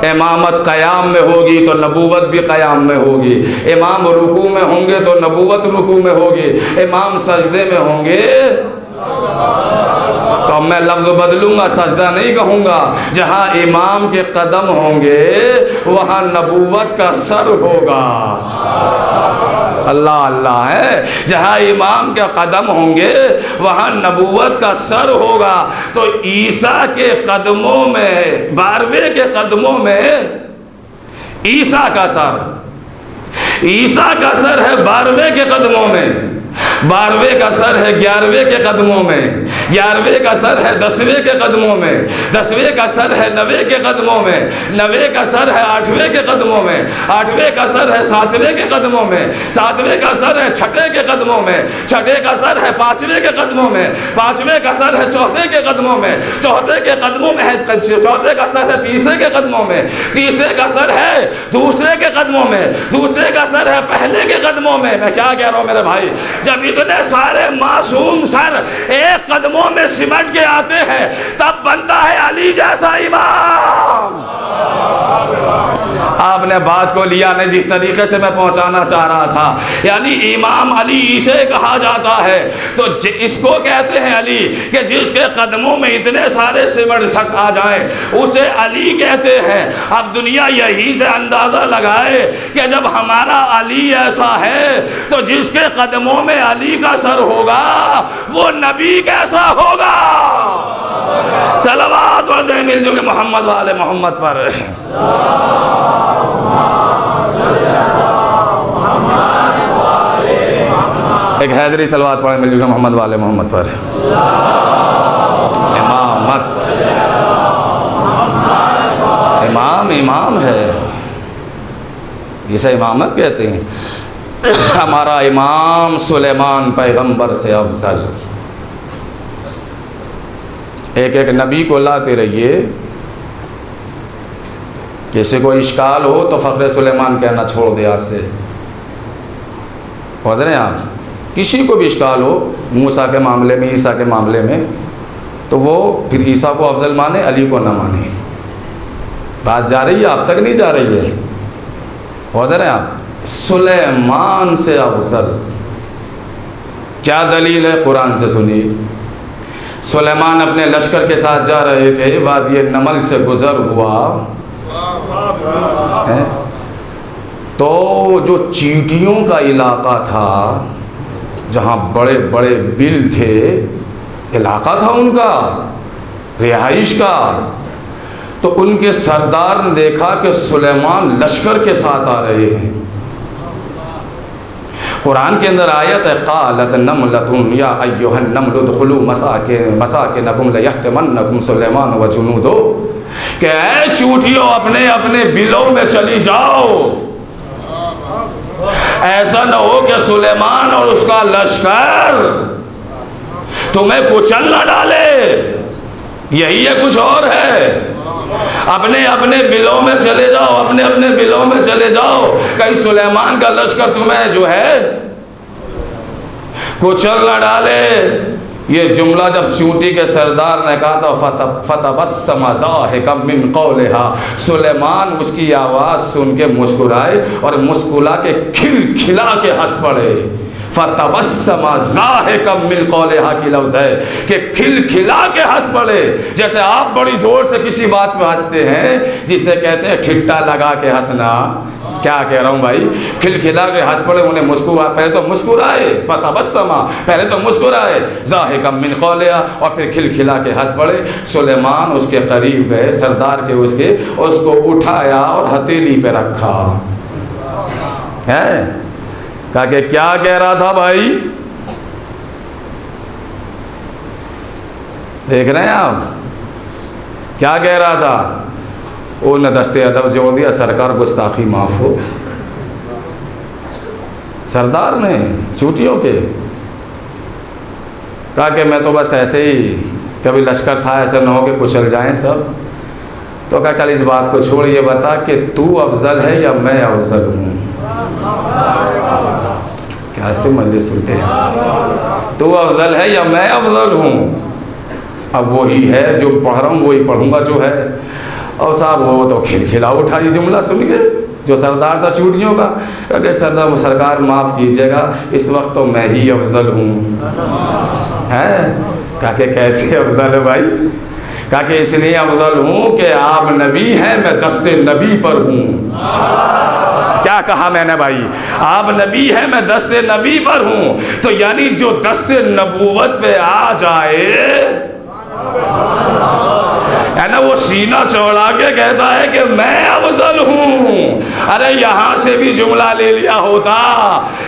इमामत क़याम में होगी तो नबूवत भी क़याम में होगी, इमाम रुकू में होंगे तो नबूवत रुकू में होगी, इमाम सजदे में होंगे तो मैं लफ्ज़ बदलूंगा, सजदा नहीं कहूँगा। जहाँ इमाम के कदम होंगे वहाँ नबूवत का सर होगा। अल्लाह अल्लाह है। जहाँ इमाम के कदम होंगे वहाँ नबूवत का सर होगा। तो ईसा के कदमों में, 12वें के कदमों में ईसा का सर, ईसा का सर है 12वें के कदमों में, 12वें का सर है 11वें के कदमों में, 11वें का सर है 10वें के कदमों में, 10वें का सर है 9वें के कदमों में, 9वें का सर है 8वें के कदमों में, 8वें का सर है 7वें के कदमों में, 7वें का सर है 6ठे के कदमों में, 6ठे का सर है 5वें के कदमों में, 5वें का सर है 4थे के कदमों में, 4थे के कदमों में है 4थे का सर है 3रे के कदमों में, 3रे का सर है 2रे के कदमों में, 2रे का सर है 1 के कदमों में। मैं क्या कह रहा हूँ मेरे भाई, जब इतने सारे मासूम सर एक कदमों में सिमट के आते हैं तब बनता है अली जैसा इमाम। आपने बात को लिया नहीं जिस तरीके से मैं पहुंचाना चाह रहा था। यानी इमाम अली इसे कहा जाता है, तो इसको कहते हैं अली कि जिसके कदमों में इतने सारे सिमट शख्स आ जाएं उसे अली कहते हैं। अब दुनिया यही से अंदाजा लगाए कि जब हमारा अली ऐसा है तो जिसके कदमों में अली का सर होगा वो नबी कैसा होगा। सलावत पढ़ दे मिलजुल के मोहम्मद वाले मोहम्मद पर। एक हैदरी सलवात पढ़े मिलजुल के मोहम्मद वाले मोहम्मद पर। इमामत, इमाम इमाम है, इसे इमामत कहते हैं। हमारा इमाम सुलेमान पैगंबर से अफजल। एक एक नबी को लाते रहिए, किसी को इश्काल हो तो फ़ख्र सुलेमान कहना छोड़ दे आज से। पढ़ रहे हैं आप, किसी को भी इश्काल हो मूसा के मामले में, ईसा के मामले में, तो वो फिर ईसा को अफजल माने, अली को ना माने। बात जा रही है, आप तक नहीं जा रही है। पढ़ रहे हैं आप, सुलेमान से अफजल। क्या दलील है, कुरान से सुनिए। सुलेमान अपने लश्कर के साथ जा रहे थे, वादी नमल से गुजर हुआ है, तो जो चींटियों का इलाका था, जहाँ बड़े बड़े बिल थे, इलाका था उनका रिहाइश का, तो उनके सरदार ने देखा कि सुलेमान लश्कर के साथ आ रहे हैं। कुरान के अंदर आयत है, क़ालत नमलतुन या अय्युहन नमलु उदखुलू मसाकिनकुम लयहतिमन्नकुम सुलेमान व जुनूदो, कि ऐ चूंटियों अपने अपने बिलों में चली जाओ, ऐसा न हो कि सुलेमान और उसका लश्कर तुम्हें कुचल न डाले। यही है, कुछ और है। अपने अपने बिलों में चले जाओ, अपने अपने बिलों में चले जाओ, कहीं सुलेमान का लश्कर तुम्हें जो है कुचल न डाले। ये जुमला जब चूंटी के सरदार ने कहा तो फतबस्सम ज़ाहिकम मिन क़ौलिहा, सुलेमान उसकी आवाज़ सुन के मुस्कुराए और मुस्कुरा के खिलखिला के हंस पड़े। फतबस्सम ज़ाहिकम मिन क़ौलिहा की लफ्ज़ है कि खिलखिला के हंस पड़े। जैसे आप बड़ी ज़ोर से किसी बात पे हंसते हैं, जिसे कहते हैं ठिट्टा लगा के हंसना, क्या कह रहा हूँ भाई, खिलखिला के हंस पड़े, उन्हें मुस्कुरा, पहले तो मुस्कुराए, फतबस्समा, पहले तो मुस्कुराए, ज़ाहिकम मिन क़ौलिहा, और फिर खिलखिला के हंस पड़े। सुलेमान उसके करीब गए, सरदार के उसके, उसको उठाया और हथेली पे रखा है। कहा कि क्या कह रहा था भाई, देख रहे हैं आप, क्या कह रहा था? उन दस्ते अदब जो दिया, सरकार गुस्ताखी माफ़ हो। सरदार ने चूटियों के कहा कि मैं तो बस ऐसे ही, कभी लश्कर था, ऐसे न हो के कुचल जाएं सब। तो कहा चल इस बात को छोड़, ये बता कि तू अफजल है या मैं अफजल हूँ? कैसे मजलिस सुनते हैं, तू अफजल है या मैं अफजल हूँ? अब वही है जो पढ़ रहा हूँ, वही पढ़ूंगा जो है। और साहब वो तो खिलखिला उठा ये जुमला सुन के, जो सरदार था चूटियों का। अरे सरकार माफ़ कीजिएगा, इस वक्त तो मैं ही अफजल हूँ। हैं? कहा कि कैसे अफजल है भाई? कहा कि इसलिए अफजल हूँ कि आप नबी हैं, मैं दस्ते नबी पर हूँ। क्या कहा मैंने भाई? आप नबी हैं, मैं दस्ते नबी पर हूँ। तो यानी जो दस्ते नबूवत पे आ जाए है ना, वो सीना चौड़ा के कहता है कि मैं अफजल हूँ। अरे यहाँ से भी जुमला ले लिया होता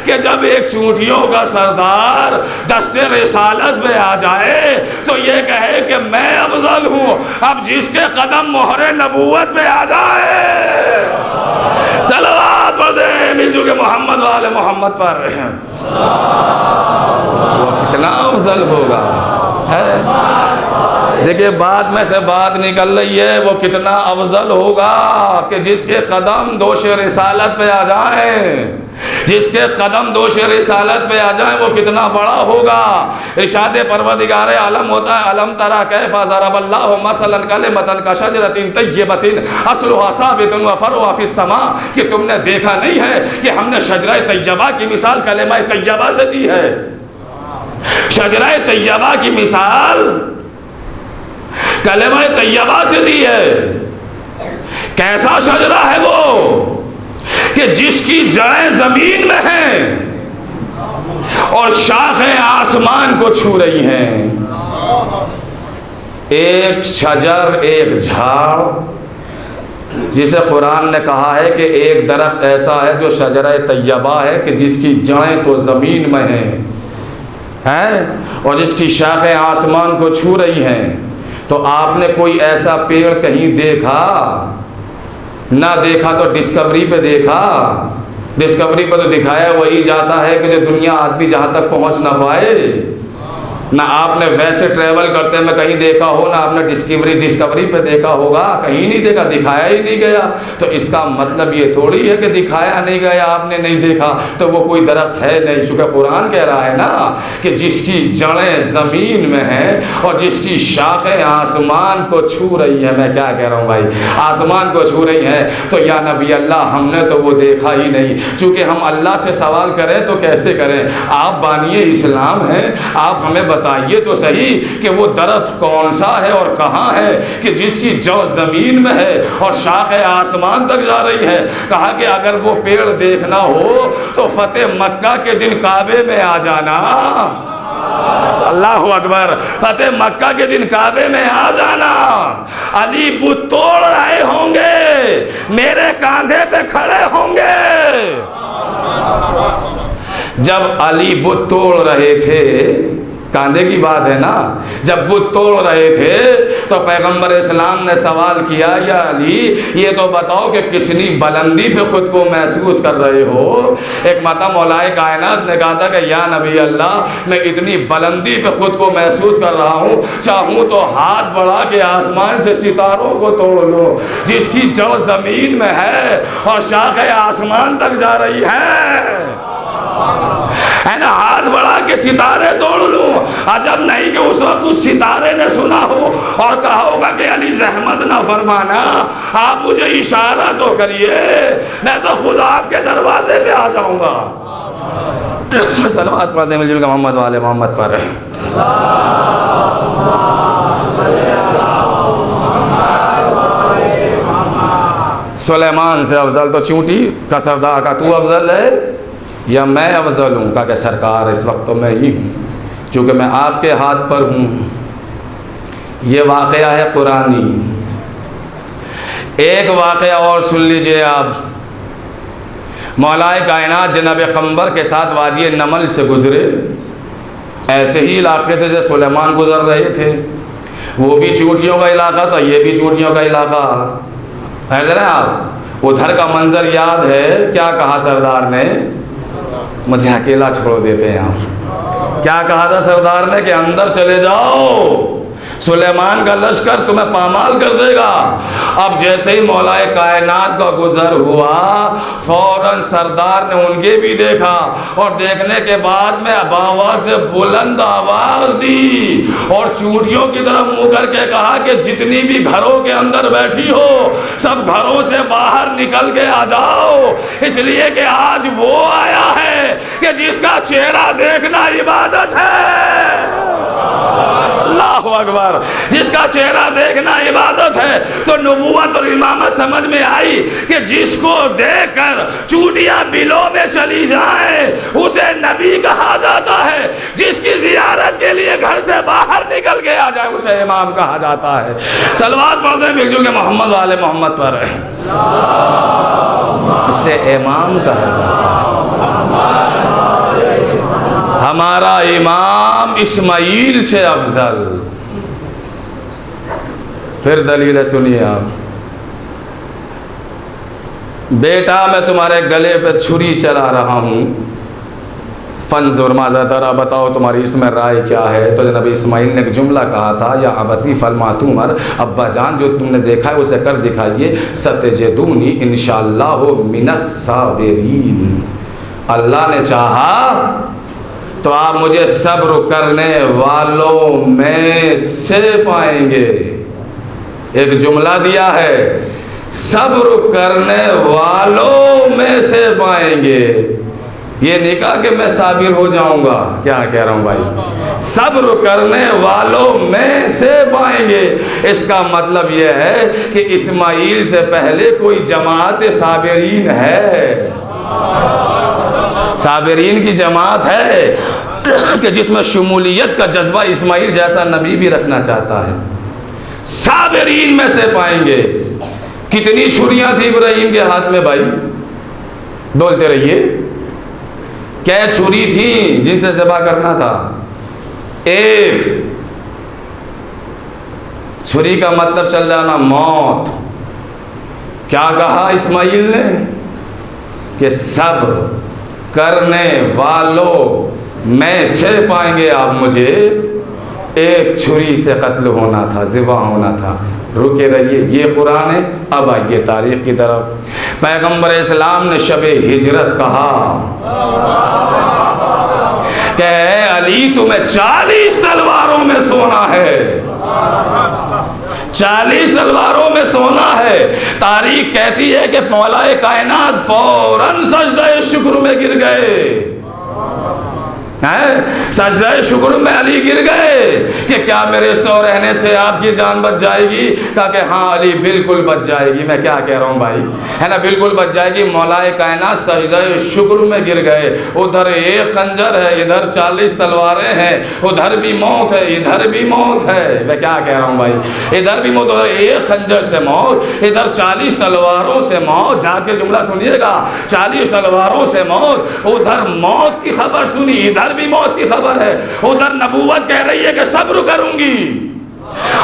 कि जब एक चूंटियों का सरदार दस्ते रिसालत में आ जाए तो ये कहे कि मैं अफजल हूँ। अब जिसके कदम मोहरे नबूवत में आ जाए, सलवात पढ़ दे मिलजुल के मोहम्मद वाले मोहम्मद पर, वो कितना अफजल होगा है। देखिए बात में से बात निकल रही है, वो कितना अफजल होगा कि जिसके कदम दोष रिसालत पे आ जाए, जिसके कदम दोष रिसालत पे आ जाए, वो कितना बड़ा होगा। इरशाद परवरदिगार आलम होता है, अलम तरा कैफ़ ज़रबल्लाहु मसलन कलिमतन कशजरतिन तय्यबतिन अस्लुहा साबितुन व फ़रुहा फ़िस समा, कि तुमने देखा नहीं है कि हमने शजरा तय्यबा की मिसाल कलिमा तय्यबा से दी है। शजरा तय्यबा की मिसाल कलिमा तय्यबा से दी है। कैसा शजरा है वो कि जिसकी जड़ें जमीन में हैं और शाखें आसमान को छू रही हैं। एक शजर, एक झाड़, जिसे कुरान ने कहा है कि एक दरख्त ऐसा है जो शजरा तय्यबा है कि जिसकी जड़ें तो ज़मीन में हैं और जिसकी शाखें आसमान को छू रही हैं। तो आपने कोई ऐसा पेड़ कहीं देखा? ना देखा तो डिस्कवरी पे देखा। डिस्कवरी पर तो दिखाया वही जाता है कि जो दुनिया आदमी जहाँ तक पहुँच ना पाए। ना आपने वैसे ट्रैवल करते में कहीं देखा हो, ना आपने डिस्कवरी पे देखा होगा, कहीं नहीं देखा, दिखाया ही नहीं गया। तो इसका मतलब ये थोड़ी है कि दिखाया नहीं गया, आपने नहीं देखा तो वो कोई दरख्त है नहीं। चूँकि कुरान कह रहा है ना कि जिसकी जड़ें ज़मीन में हैं और जिसकी शाखें आसमान को छू रही है। मैं क्या कह रहा हूँ भाई, आसमान को छू रही हैं। तो या नबी अल्लाह, हमने तो वो देखा ही नहीं। चूँकि हम अल्लाह से सवाल करें तो कैसे करें? आप बानिए इस्लाम हैं, आप हमें बताइए तो सही कि वो दरख्त कौन सा है और कहाँ है कि जिसकी जड़ ज़मीन में है और शाखें आसमान तक जा रही है। कहा कि अगर वो पेड़ देखना हो तो फतेह मक्का के दिन काबे में आ जाना। अल्लाहु अकबर। फतेह मक्का के दिन काबे में आ जाना। अली बुत तोड़ रहे होंगे, मेरे कांधे पे खड़े होंगे। जब अली बुत तोड़ रहे थे, कांधे की बात है ना, जब बुत तोड़ रहे थे तो पैगंबर इस्लाम ने सवाल किया, या अली ये तो बताओ कि कितनी बुलंदी पे खुद को महसूस कर रहे हो? एक माता मौलाए कायनात ने कहा था कि या नबी अल्लाह, मैं इतनी बुलंदी पे खुद को महसूस कर रहा हूँ, चाहूँ तो हाथ बढ़ा के आसमान से सितारों को तोड़ लो। जिसकी जड़ ज़मीन में है और शाखें आसमान तक जा रही है ना, हाथ बढ़ा के सितारे तोड़ लूं। अजब नहीं कि उस वक्त उस सितारे ने सुना हो और कहा होगा कि अली जहमत ना फरमाना, आप मुझे इशारा तो करिए, मैं तो खुद आपके दरवाजे पे आ जाऊंगा। सलावत पढ़ दे मिलजुल के मोहम्मद वाले मोहम्मद पर। सुलेमान से अफजल तो चूंटी का सरदार का तू अफजल है या मैं अफजल हूँ? कहा कि सरकार इस वक्त तो मैं ही हूँ, चूँकि मैं आपके हाथ पर हूँ। ये वाक़या है कुरानी। एक वाक़या और सुन लीजिए आप। मौलाए कायनात जनाब कम्बर के साथ वादी नमल से गुज़रे, ऐसे ही इलाके से जैसे सुलेमान गुज़र रहे थे। वो भी चोटियों का इलाका था, ये भी चोटियों का इलाका है ना। आप उधर का मंजर याद है? क्या कहा सरदार ने? मुझे अकेला छोड़ देते हैं आप। क्या कहा था सरदार ने कि अंदर चले जाओ, सुलेमान का लश्कर तुम्हें पामाल कर देगा। अब जैसे ही मौलाए कायनात का गुजर हुआ, फौरन सरदार ने उनके भी देखा और देखने के बाद में आवाज़ से बुलंद आवाज़ दी और चूटियों की तरफ मुंह करके कहा कि जितनी भी घरों के अंदर बैठी हो, सब घरों से बाहर निकल के आ जाओ, इसलिए कि आज वो आया है कि जिसका चेहरा देखना इबादत है। अल्लाहु अकबर। जिसका चेहरा देखना इबादत है। तो नबूवत और इमामत समझ में आई कि जिसको देखकर चूटियां बिलों में चली जाए उसे नबी कहा जाता है, जिसकी जियारत के लिए घर से बाहर निकल के आ जाए उसे इमाम कहा जाता है। सलवात पढ़ते मिलजुल के मोहम्मद वाले मोहम्मद पर, इसे इमाम कहा जाता है। हमारा इमाम इस्माइल से अफजल। फिर दलील सुनिए आप। बेटा मैं तुम्हारे गले पे छुरी चला रहा हूँ, फंजुर माज़ा तरा, बताओ तुम्हारी इसमें राय क्या है। तो जनाब इस्माइल ने एक जुमला कहा था, या अबती फलमा तुमर, अब्बा जान जो तुमने देखा है उसे कर दिखाइए। सतजदूनी इंशाअल्लाह मिनस साबिरीन। अल्लाह ने चाहा तो आप मुझे सब्र करने वालों में से पाएंगे। एक जुमला दिया है, सब्र करने वालों में से पाएंगे। ये नहीं कहा कि मैं साबिर हो जाऊंगा। क्या कह रहा हूं भाई? सब्र करने वालों में से पाएंगे। इसका मतलब यह है कि इस्माइल से पहले कोई जमात साबिरीन है, साबिरीन की जमात है कि जिसमें शमूलियत का जज्बा इस्माइल जैसा नबी भी रखना चाहता है। साबिरीन में से पाएंगे। कितनी छुरियां थी इब्राहिम के हाथ में भाई? बोलते रहिए। क्या छुरी थी जिनसे ज़बा करना था? एक छुरी का मतलब चल जाना मौत। क्या कहा इस्माइल ने कि सब्र करने वालों में से पाएंगे आप मुझे। एक छुरी से कत्ल होना था, ज़िबा होना था। रुके रहिए, ये कुरान है। अब आइए तारीख की तरफ। पैगंबर इस्लाम ने शब हिजरत कहा कि अली तुम्हें 40 तलवारों में सोना है, 40 तलवारों में सोना है। तारीख कहती है कि मौलाए कायनात फौरन सजदे शुक्र में गिर गए। सजदे शुक्र में अली गिर गए कि क्या मेरे सो रहने से आपकी जान बच जाएगी? कहा कि हाँ अली बिल्कुल बच जाएगी। मैं क्या कह रहा हूँ भाई, है ना, बिल्कुल बच जाएगी। मौलाए कायनात सजदे शुक्र में गिर गए। उधर एक खंजर है, इधर 40 तलवारें हैं, उधर भी मौत है, इधर भी मौत है। मैं क्या कह रहा हूँ भाई, इधर भी मौत, उधर एक खंजर से मौत, इधर 40 तलवारों से मौत। जाके जुमला सुनिएगा, 40 तलवारों से मौत। उधर मौत की खबर सुनी, इधर भी मौत की खबर है। उधर नबूवत कह रही है कि सब्र करूंगी,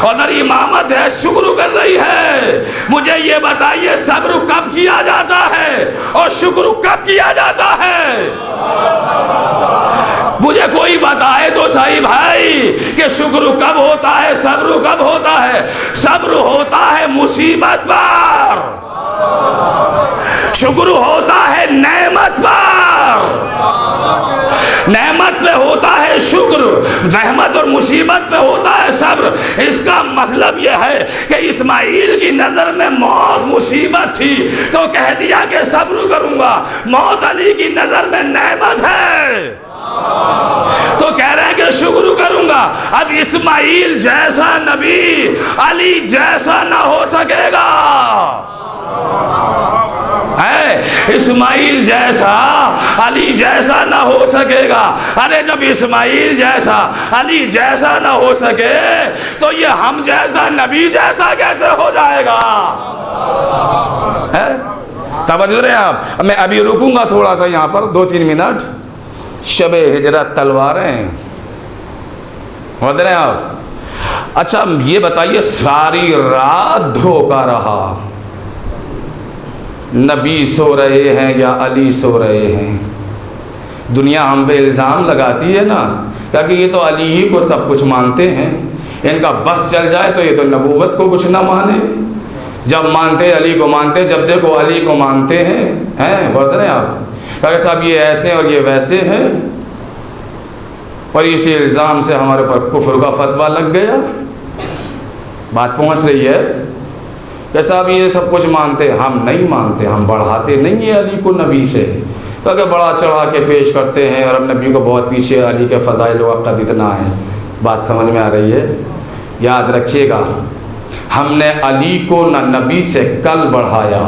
उधर इमामत है शुक्र कर रही है। मुझे ये बताइए सब्र कब किया जाता है और शुक्र कब किया जाता है? मुझे कोई बताए तो सही भाई कि शुक्र कब होता है, सब्र कब होता है? सब्र होता है मुसीबत पर, शुक्र होता है नेमत पर। नेमत पे होता है शुक्र, जहमत और मुसीबत पे होता है सब्र। इसका मतलब यह है कि इस्माइल की नजर में मौत मुसीबत थी तो कह दिया कि सब्र करूंगा। मौत अली की नजर में नेमत है तो कह रहे हैं कि शुक्र करूंगा। अब इस्माइल जैसा नबी अली जैसा ना हो सकेगा। है इस्माइल जैसा अली जैसा ना हो सकेगा। अरे जब इस्माइल जैसा अली जैसा ना हो सके तो ये हम जैसा नबी जैसा कैसे हो जाएगा? है तवज्जो रहे आप। मैं अभी रुकूंगा थोड़ा सा यहाँ पर 2-3 मिनट। शब हिजरत तलवारें समझ रहे हैं आप। अच्छा ये बताइए, सारी रात धोखा रहा, नबी सो रहे हैं या अली सो रहे हैं? दुनिया हम पे इल्ज़ाम लगाती है ना, क्योंकि ये तो अली ही को सब कुछ मानते हैं, इनका बस चल जाए तो ये तो नबूवत को कुछ ना माने। जब मानते अली को मानते, जब देखो अली को मानते हैं बोलते रहे आप, अगर साहब ये ऐसे और ये वैसे हैं, और इसी इल्ज़ाम से हमारे ऊपर कुफ्र का फतवा लग गया। बात पहुंच रही है कि साहब ये सब कुछ मानते, हम नहीं मानते, हम बढ़ाते नहीं है अली को नबी से, क्योंकि बड़ा चढ़ा के पेश करते हैं और अब नबी को बहुत पीछे अली के फ़ज़ाइल वक़्त इतना है। बात समझ में आ रही है? याद रखिएगा, हमने अली को न नबी से कल बढ़ाया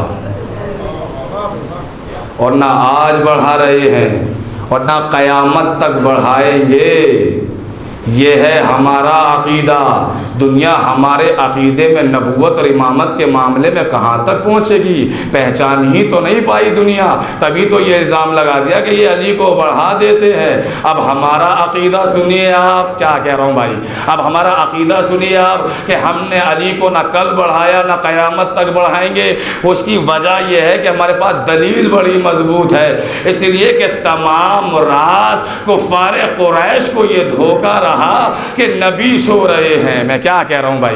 और ना आज बढ़ा रहे हैं और ना क़यामत तक बढ़ाएंगे। ये है हमारा अक़ीदा। दुनिया हमारे अक़ीदे में नबूवत और इमामत के मामले में कहाँ तक पहुँचेगी? पहचान ही तो नहीं पाई दुनिया, तभी तो ये इल्ज़ाम लगा दिया कि ये अली को बढ़ा देते हैं। अब हमारा अक़ीदा सुनिए आप, क्या कह रहा हूँ भाई, अब हमारा अक़ीदा सुनिए आप कि हमने अली को ना कल बढ़ाया ना क़यामत तक बढ़ाएंगे। उसकी वजह यह है कि हमारे पास दलील बड़ी मजबूत है, इसलिए कि तमाम रात कुफ़ार कुरैश को ये धोखा रहा कि नबी सो रहे हैं। मैं क्या कह रहा हूँ भाई,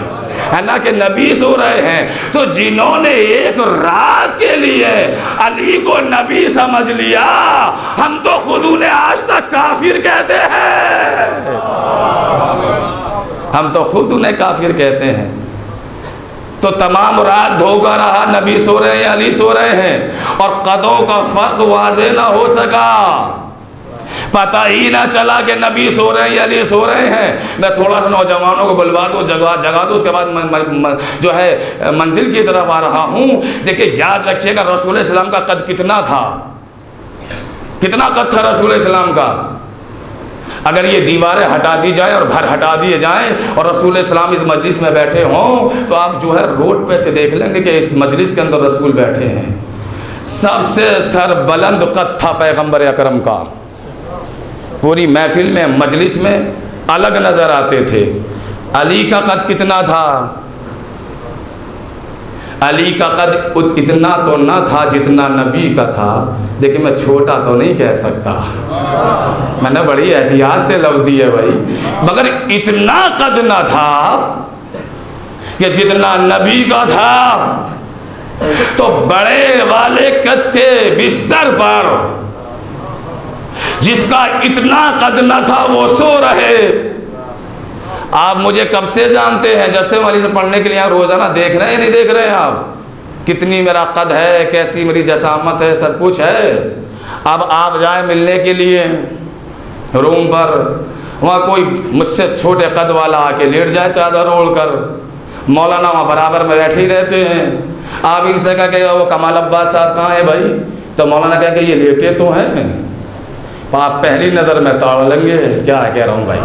है ना, कि नबी सो रहे हैं। तो जिन्होंने एक रात के लिए अली को नबी समझ लिया, हम तो खुद उन्हें आज तक काफिर कहते हैं, हम तो खुद उन्हें काफिर कहते हैं। तो तमाम रात धोखा रहा, नबी सो रहे हैं अली सो रहे हैं, और कदों का फर्क वाज़े ना हो सका, पता ही ना चला कि नबी सो रहे हैं या अली सो रहे हैं। मैं थोड़ा सा नौजवानों को बुलवा दूँ, जगा दूँ, उसके बाद जो है मंजिल की तरफ आ रहा हूँ। देखिए याद रखिएगा, रसूल इस्लाम का कद कितना था, कितना कद था रसूल इस्लाम का। अगर ये दीवारें हटा दी जाए और घर हटा दिए जाएं और रसूल इस्लाम इस मजलिस में बैठे हों, तो आप जो है रोड पे से देख लेंगे कि इस मजलिस के अंदर रसूल बैठे हैं। सबसे सरबुलंद कद था पैगम्बर अकरम का, पूरी महफिल में मजलिस में अलग नज़र आते थे। अली का कद कितना था? अली का कद इतना तो ना था जितना नबी का था। देखिए मैं छोटा तो नहीं कह सकता, मैंने बड़ी एहतियात से लफ्ज़ दिए भाई, मगर इतना कद ना था कि जितना नबी का था। तो बड़े वाले कद के बिस्तर पर जिसका इतना कद न था वो सो रहे। आप मुझे कब से जानते हैं, जब से वाली से पढ़ने के लिए यहाँ रोज़ाना देख रहे हैं, नहीं देख रहे हैं आप, कितनी मेरा कद है, कैसी मेरी जसामत है, सब कुछ है। अब आप जाएं मिलने के लिए रूम पर, वहाँ कोई मुझसे छोटे कद वाला आके लेट जाए चादर ओढ़ कर, मौलाना वहाँ बराबर में बैठे ही रहते हैं। आप इनसे कह के वो कमाल अब्बास साहब कहाँ है भाई, तो मौलाना कह के ये लेटे तो हैं। आप पहली नज़र में ताड़ लेंगे, क्या कह रहा हूँ भाई,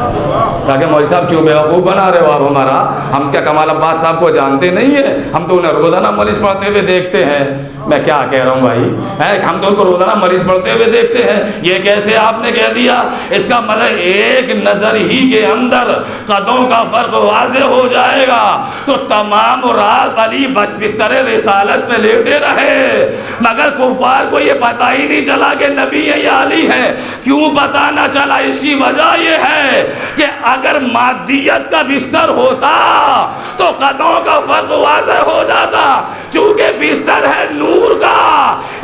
ताकि मौलवी साहब क्यों बेवकूफ़ बना रहे हो आप हमारा। हम क्या कमाल अब्बास साहब को जानते नहीं है? हम तो उन्हें रोज़ाना मजलिस पढ़ते हुए देखते हैं। मैं क्या कह रहा हूँ भाई, है हम तो उनको रोज़ाना मजलिस पढ़ते हुए देखते हैं। ये कैसे आपने कह दिया? इसका मतलब एक नज़र ही के अंदर कदों का फ़र्क वाज़े हो जाएगा। तो तमाम रात अली बस बिस्तर रिसालत में लेटे रहे, मगर कुफ़ार को ये पता ही नहीं चला कि नबी है या अली है। क्यों पता ना चला? इसकी वजह यह है कि अगर मादियत का बिस्तर होता तो कदों का फर्क वाज़े हो जाता। चूंकि बिस्तर है नूर का,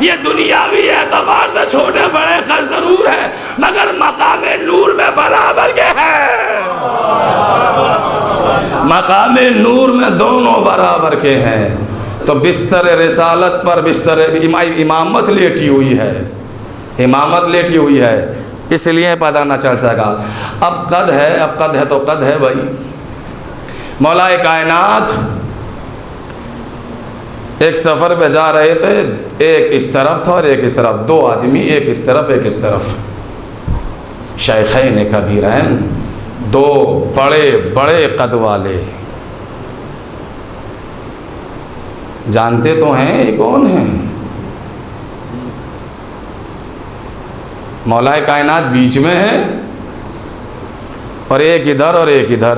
ये दुनियावी एतबार से छोटे बड़े कद जरूर है, मगर मकामे नूर में बराबर के हैं। मकामे नूर में दोनों बराबर के हैं। तो बिस्तर रिसालत पर बिस्तर इमामत लेटी हुई है, इमामत लेटी हुई है, इसलिए पता ना चल सका। अब कद है, अब कद है तो कद है भाई। मौलाए कायनात एक सफ़र पे जा रहे थे, एक इस तरफ था और एक इस तरफ, दो आदमी, एक इस तरफ एक इस तरफ, शेखैन कबीरैन, दो बड़े बड़े कद वाले। जानते तो हैं ये कौन है? मौलाए कायनात बीच में है और एक इधर और एक इधर।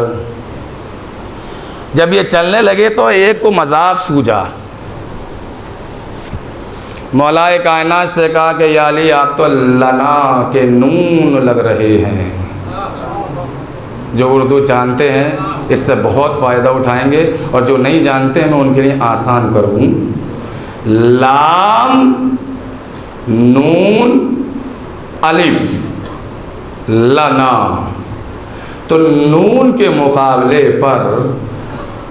जब ये चलने लगे तो एक को मजाक सूझा, मौलाए कायनात से कहा कि या अली आप तो लना के नून लग रहे हैं। जो उर्दू जानते हैं इससे बहुत फ़ायदा उठाएंगे और जो नहीं जानते हैं मैं उनके लिए आसान करूँ। लाम नून अलिफ लना, तो नून के मुकाबले पर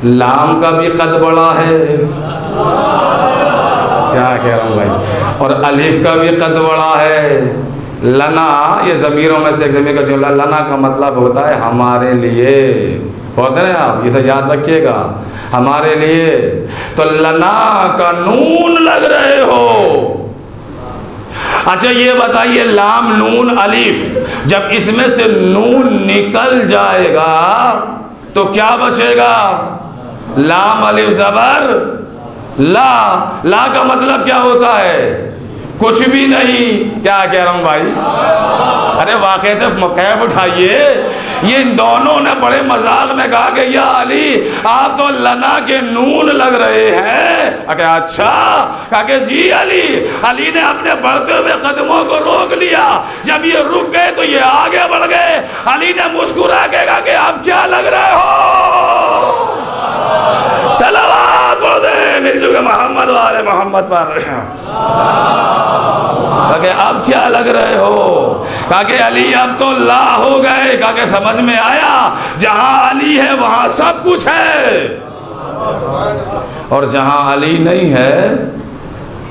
लाम का भी कद बड़ा है, क्या कह रहा हूँ भाई, और अलिफ का भी कद बड़ा है। लना ये ज़मीरों में से एक ज़मीर का जुमला, लना का मतलब होता है हमारे लिए, होते हैं आप, इसे याद रखिएगा, हमारे लिए। तो लना का नून लग रहे हो। अच्छा ये बताइए, लाम नून अलिफ, जब इसमें से नून निकल जाएगा तो क्या बचेगा? लाम अलिफ ज़बर ला। ला का मतलब क्या होता है? कुछ भी नहीं। क्या कह रहा हूँ भाई? अरे वाकई से कैफ उठाइए। ये इन दोनों ने बड़े मजाक में कहा कि या अली आप तो लना के नून लग रहे हैं। अरे अच्छा, कहा कि जी अली। अली ने अपने बढ़ते हुए कदमों को रोक लिया। जब ये रुक गए तो ये आगे बढ़ गए। अली ने मुस्कुरा के कहा कि आप क्या लग रहे हो? सलावत बोल दे मिल मोहम्मद वाले मोहम्मद पर। कहा अब क्या लग रहे हो? कहा कि अली अब तो ला हो गए। कहा कि समझ में आया, जहां अली है वहां सब कुछ है और जहां अली नहीं है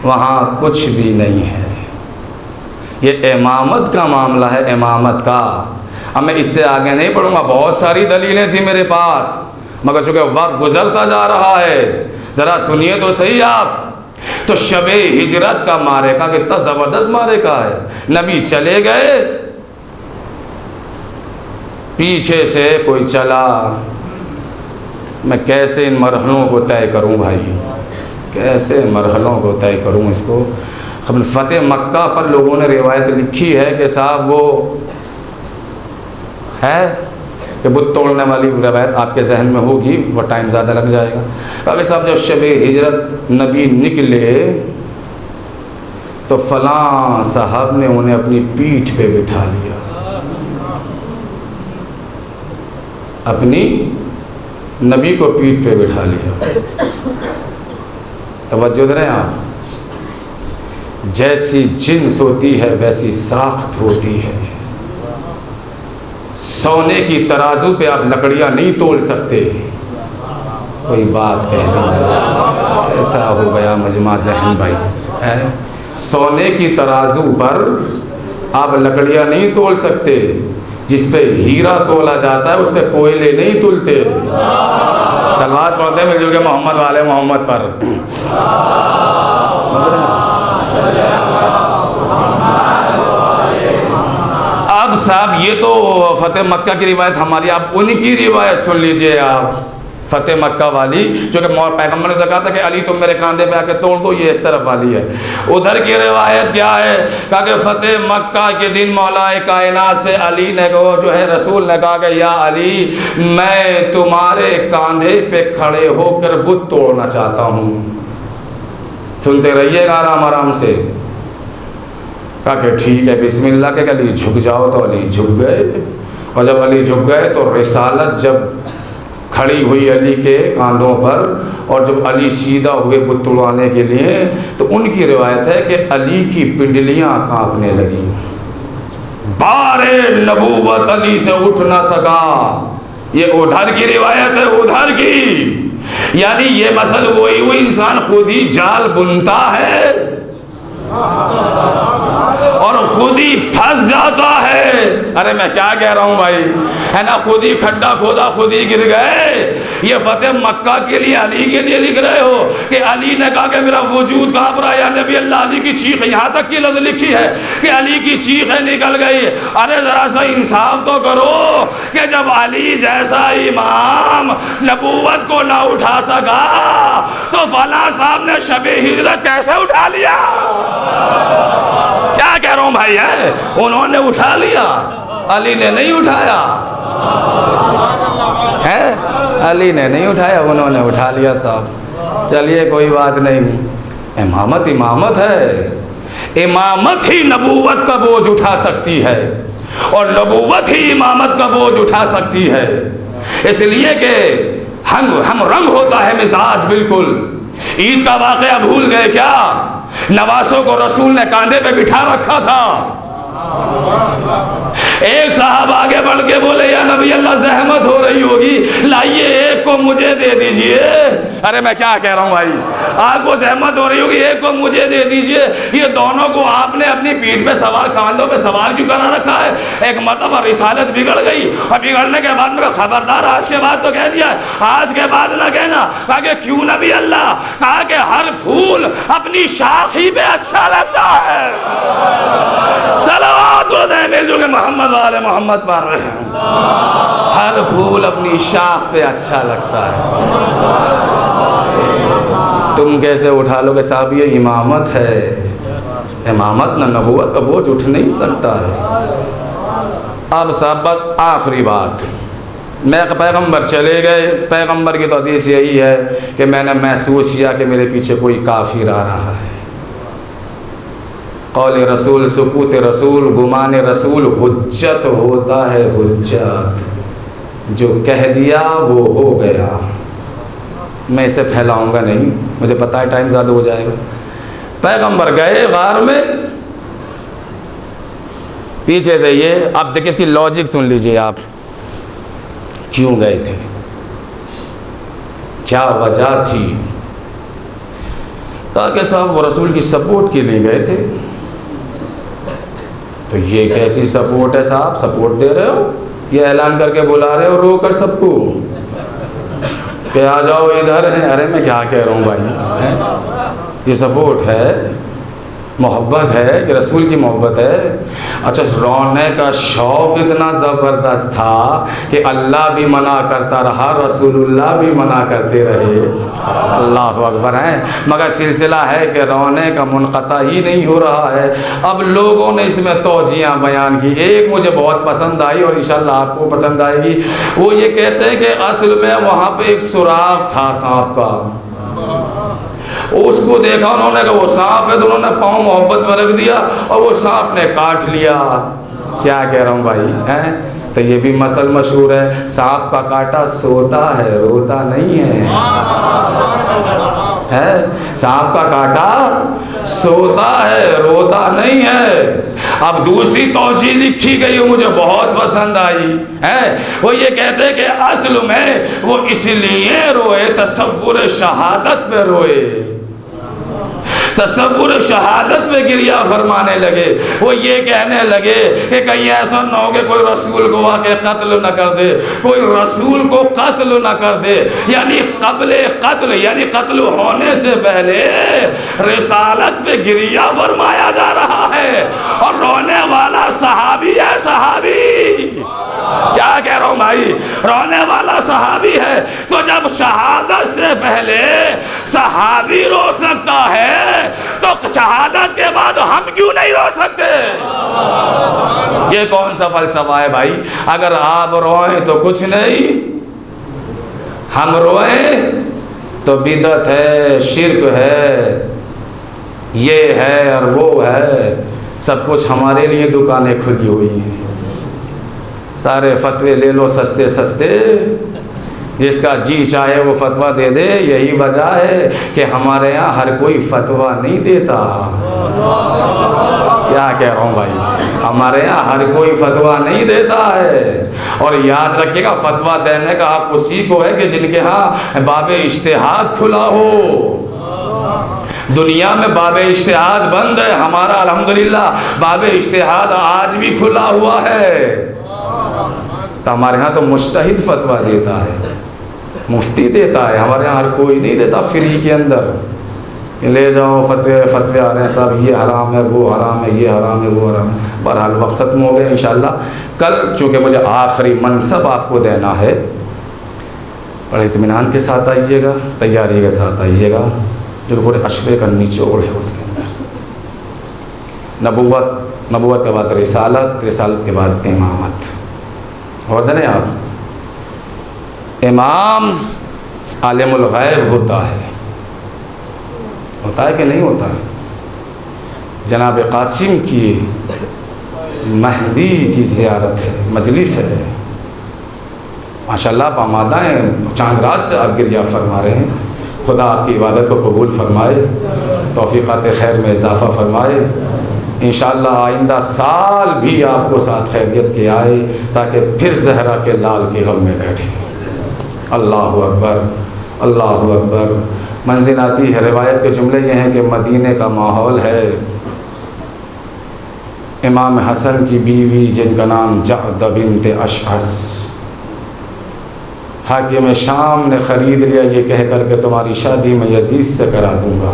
वहां कुछ भी नहीं है। ये इमामत का मामला है, इमामत का। अब मैं इससे आगे नहीं बढ़ूंगा, बहुत सारी दलीलें थी मेरे पास, मगर चूंकि वक्त गुजरता जा रहा है, ज़रा सुनिए तो सही आप। तो शबे हिजरत का मारेका कितना ज़बरदस्त मारेका है। नबी चले गए, पीछे से कोई चला। मैं कैसे इन मरहलों को तय करूं भाई, कैसे मरहलों को तय करूं इसको। फ़तेह मक्का पर लोगों ने रिवायत लिखी है कि साहब वो है कि बुत तोड़ने वाली रवायत आपके जहन में होगी, वह टाइम ज़्यादा लग जाएगा। अगर साहब जब शबे हिजरत नबी निकले तो फ़लाँ साहब ने उन्हें अपनी पीठ पे बिठा लिया, अपनी नबी को पीठ पे बिठा लिया। तवज्जो दे रहे हैं आप? जैसी जिन्स होती है वैसी साख्त होती है। सोने की तराजू पे आप लकड़ियां नहीं तोल सकते। कोई बात कह दी, ऐसा हो गया मजमा ज़हन भाई है। सोने की तराजू पर आप लकड़ियां नहीं तोल सकते। जिस पे हीरा तोला जाता है उस पे कोयले नहीं तुलते। सलवात पढ़ते मिलजुल के मोहम्मद वाले मोहम्मद पर। अब साहब ये तो फ़तेह मक्का की रिवायत हमारी, आप उनकी रिवायत सुन लीजिए आप, फ़तेह मक्का वाली, जो कि पैगम्बर ने कहा था कि अली तुम मेरे कांधे पे आके तोड़ दो, ये इस तरफ वाली है। उधर की रिवायत क्या है? कहा कि फ़तेह मक्का के दिन मौलाए कायनात से अली ने कहा, जो है रसूल ने कहा कि या अली मैं तुम्हारे कांधे पे खड़े होकर बुत तोड़ना चाहता हूँ। सुनते रहिएगा आराम आराम से। कहा कि ठीक है बिस्मिल्लाह के अली झुक जाओ। तो अली झुक गए, और जब अली झुक गए तो रिसालत जब खड़ी हुई अली के कांधों पर, और जब अली सीधा हुए बुत तोड़वाने के लिए, तो उनकी रिवायत है कि अली की पिंडलियां कांपने लगी। बारे नबूवत अली से उठ ना सका। ये उधर की रिवायत है, उधर की। यानी ये मसल वही इंसान खुद ही जाल बुनता है और खुद ही फंस जाता है। अरे मैं क्या कह रहा हूं भाई, है ना, खुद ही खड्डा खोदा खुद ही गिर गए। ये फतेह मक्का के लिए अली के लिए लिख रहे हो कि अली ने कहा कि मेरा वजूद कांप रहा है या नबी अल्लाह, अली की चीख, यहाँ तक की लफ्ज़ लिखी है कि अली की चीखें निकल गई। अरे ज़रा सा इंसाफ तो करो कि जब अली जैसा इमाम नबूवत को ना उठा सका तो फला साहब ने शबे हिजरत कैसे उठा लिया? क्या कह रहा हूँ भाई, है उन्होंने उठा लिया, अली ने नहीं उठाया है, अली ने नहीं उठाया, उन्होंने उठा लिया साहब। चलिए कोई बात नहीं, इमामत इमामत है, इमामत ही नबूवत का बोझ उठा सकती है और नबूवत ही इमामत का बोझ उठा सकती है। इसलिए कि हम रंग होता है मिजाज बिल्कुल। ईद का वाक़या भूल गए क्या? नवासों को रसूल ने कांधे पे बिठा रखा था। एक साहब आगे बढ़ के बोले या नबी अल्लाह ज़हमत हो रही होगी, लाइए एक को मुझे दे दीजिए। अरे मैं क्या कह रहा हूँ भाई, आपको ज़हमत हो रही होगी, एक को मुझे दे दीजिए। ये दोनों को आपने अपनी पीठ पे सवार, कांधों पे सवार क्यों करा रखा है? एक मतलब रिसालत बिगड़ गई और बिगड़ने के बाद मेरा खबरदार, आज के बाद तो कह दिया, आज के बाद ना कहना। कहा कि क्यों नबी अल्लाह? कहा कि हर फूल अपनी शाख ही पे अच्छा लगता है। सलावत मिलजुल के मोहम्मद वाले मोहम्मद पढ़ रहे हैं। हर फूल अपनी शाख पे अच्छा लगता है। तुम कैसे उठा लोगे साहब? ये इमामत है, इमामत न नबूवत का बोझ उठ नहीं सकता है। अब साहब बस आखिरी बात, मैं पैगंबर चले गए, पैगंबर की तो हदीस यही है कि मैंने महसूस किया कि मेरे पीछे कोई काफिर आ रहा है। कौल रसूल, सुकूत रसूल, गुमान रसूल हुज्जत होता है, हुज्जत। जो कह दिया वो हो गया, मैं इसे फैलाऊंगा नहीं, मुझे पता है टाइम ज़्यादा हो जाएगा। पैगंबर गए गार में, पीछे से ये, अब देखिए इसकी लॉजिक सुन लीजिए आप, क्यों गए थे, क्या वजह थी। ताकि साहब वो रसूल की सपोर्ट के लिए गए थे। तो ये कैसी सपोर्ट है साहब? सपोर्ट दे रहे हो, ये ऐलान करके बुला रहे हो रो कर सबको कि आ जाओ इधर है। अरे मैं क्या कह रहा हूँ भाई, है? ये सपोर्ट है, मोहब्बत है कि रसूल की मोहब्बत है। अच्छा, रोने का शौक़ इतना ज़बरदस्त था कि अल्लाह भी मना करता रहा, रसूलुल्लाह भी मना करते रहे। अल्लाह अकबर है। मगर सिलसिला है कि रोने का मुनक़ता ही नहीं हो रहा है। अब लोगों ने इसमें तौजीह बयान की, एक मुझे बहुत पसंद आई और इंशाअल्लाह आपको पसंद आएगी। वो ये कहते हैं कि असल में वहाँ पे एक सुराख था सांप का, उसको देखा उन्होंने कि वो सांप है, तो उन्होंने पाँव मोहब्बत में रख दिया और वो सांप ने काट लिया। क्या कह रहा हूँ भाई, हैं? तो ये भी मसल मशहूर है, सांप का काटा सोता है, रोता नहीं है, है? सांप का काटा सोता है, रोता नहीं है। अब दूसरी तौसीह लिखी गई, वो मुझे बहुत पसंद आई है। वो ये कहते हैं कि असल में वो इसलिए रोए, तसव्वुर शहादत पे रोए, तसव्वुर शहादत में गिरिया फरमाने लगे। वो ये कहने लगे कि कहीं ऐसा न हो कि कोई रसूल को आके कत्ल न कर दे, कोई रसूल को कत्ल न कर दे। यानी कब्ले कत्ल, यानी कत्ल होने से पहले रिसालत में गिरिया फरमाया जा रहा है और रोने वाला सहाबी है, सहाबी। क्या कह रहा हूँ भाई, रोने वाला सहाबी है। तो जब शहादत से पहले सहाबी रो सकता है तो शहादत के बाद हम क्यों नहीं रो सकते? ये कौन सा फलसफा है भाई? अगर आप रोएं तो कुछ नहीं, हम रोएं तो बिदअत है, शिर्क है, ये है और वो है, सब कुछ हमारे लिए दुकानें खुली हुई हैं। सारे फतवे ले लो सस्ते सस्ते, जिसका जी चाहे वो फतवा दे दे। यही वजह है कि हमारे यहाँ हर कोई फतवा नहीं देता। क्या कह रहा हूँ भाई, हमारे यहाँ हर कोई फतवा नहीं देता है। और याद रखिएगा, फतवा देने का हक उसी को है कि जिनके यहाँ बाब इज्तिहाद खुला हो। दुनिया में बाब इज्तिहाद बंद है, हमारा अल्हम्दुलिल्लाह बाब इज्तिहाद आज भी खुला हुआ है। तो हमारे यहाँ तो मुज्तहिद फतवा देता है। मुफ्ती देता है, हमारे यहाँ हर कोई नहीं देता फ्री के अंदर। ले जाओ फतवे आ रहे हैं सब, ये हराम है, वो हराम है, ये हराम है, वो हराम है। बहरहाल वक्त ख़त्म हो गया। इंशाअल्लाह कल चूँकि मुझे आखिरी मनसब आपको देना है, बड़े इत्मीनान के साथ आइएगा, तैयारी के साथ आइएगा, जो पूरे अशरे का निचोड़ है उसके अंदर। नबूवत के बाद रिसालत, रिसालत के बाद इमामत। और देने आप इमाम आलिमुल गैब होता है कि नहीं होता है? जनाब कासिम की महदी की ज़ियारत है, मजलिस है, माशाल्लाह पामादा हैं, चांद रात से आप गिरया फरमा रहे हैं। खुदा आपकी इबादत को कबूल फरमाए, तौफीक़ात खैर में इजाफ़ा फरमाए। इंशाअल्लाह आइंदा साल भी आपको साथ खैरियत के आए, ताकि फिर ज़हरा के लाल के गम में बैठे। अल्लाहु अकबर, अल्लाहु अकबर। मंजिल आती है, रिवायत के जुमले ये हैं कि मदीने का माहौल है। इमाम हसन की बीवी जिनका नाम जअद बिन्त अशअस, हाकिम शाम ने ख़रीद लिया ये कह कर के तुम्हारी शादी मैं यजीद से करा दूँगा,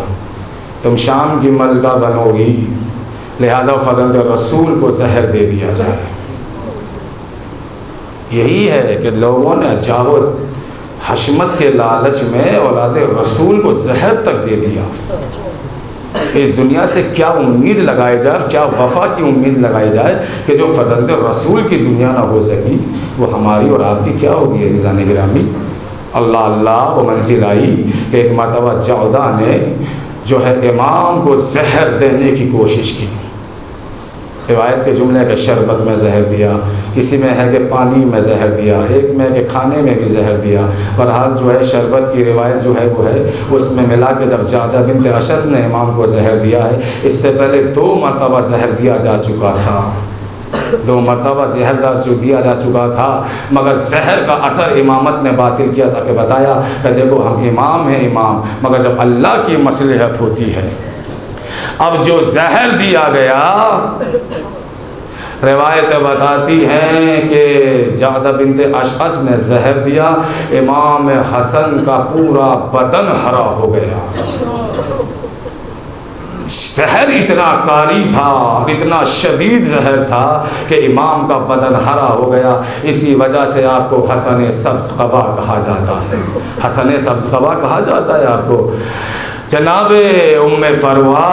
तुम शाम की मलका बनोगी, लिहाजा फरंद रसूल को जहर दे दिया जाए। यही है कि लोगों ने जावत हशमत के लालच में औलाद रसूल को जहर तक दे दिया। इस दुनिया से क्या उम्मीद लगाई जाए, क्या वफ़ा की उम्मीद लगाई जाए कि जो फरंद रसूल की दुनिया ना हो सकी, वो हमारी और आपकी क्या होगी? अज़ीज़ान गिरामी, अल्लाह अल्लाह वो मंजिल आई कि एक मरतबा जौदा ने जो है इमाम को जहर देने की कोशिश की। रिवायत के जुमले के शरबत में जहर दिया, किसी में है कि पानी में जहर दिया, एक में कि खाने में भी जहर दिया। बहरहाल जो है शरबत की रिवायत जो है वो है उसमें मिला के जब ज़्यादा बिन्त अशद ने इमाम को जहर दिया है, इससे पहले 2 मरतबा जहर दिया जा चुका था, 2 मरतबा जहर जो दिया जा चुका था, मगर जहर का असर इमामत ने बातिल किया था कि बताया कि देखो हम इमाम हैं इमाम, मगर जब अल्लाह की मसलहत होती है। अब जो जहर दिया गया, रिवायत बताती हैं कि ज़्यादा बिन्त अशअस ने जहर दिया, इमाम हसन का पूरा बदन हरा हो गया। जहर इतना कारी था, इतना शदीद जहर था कि इमाम का बदन हरा हो गया। इसी वजह से आपको हसन सब्ज़ क़बा कहा जाता है, हसन सब्ज़ क़बा कहा जाता है आपको। जनाबे उम्मे फरवा,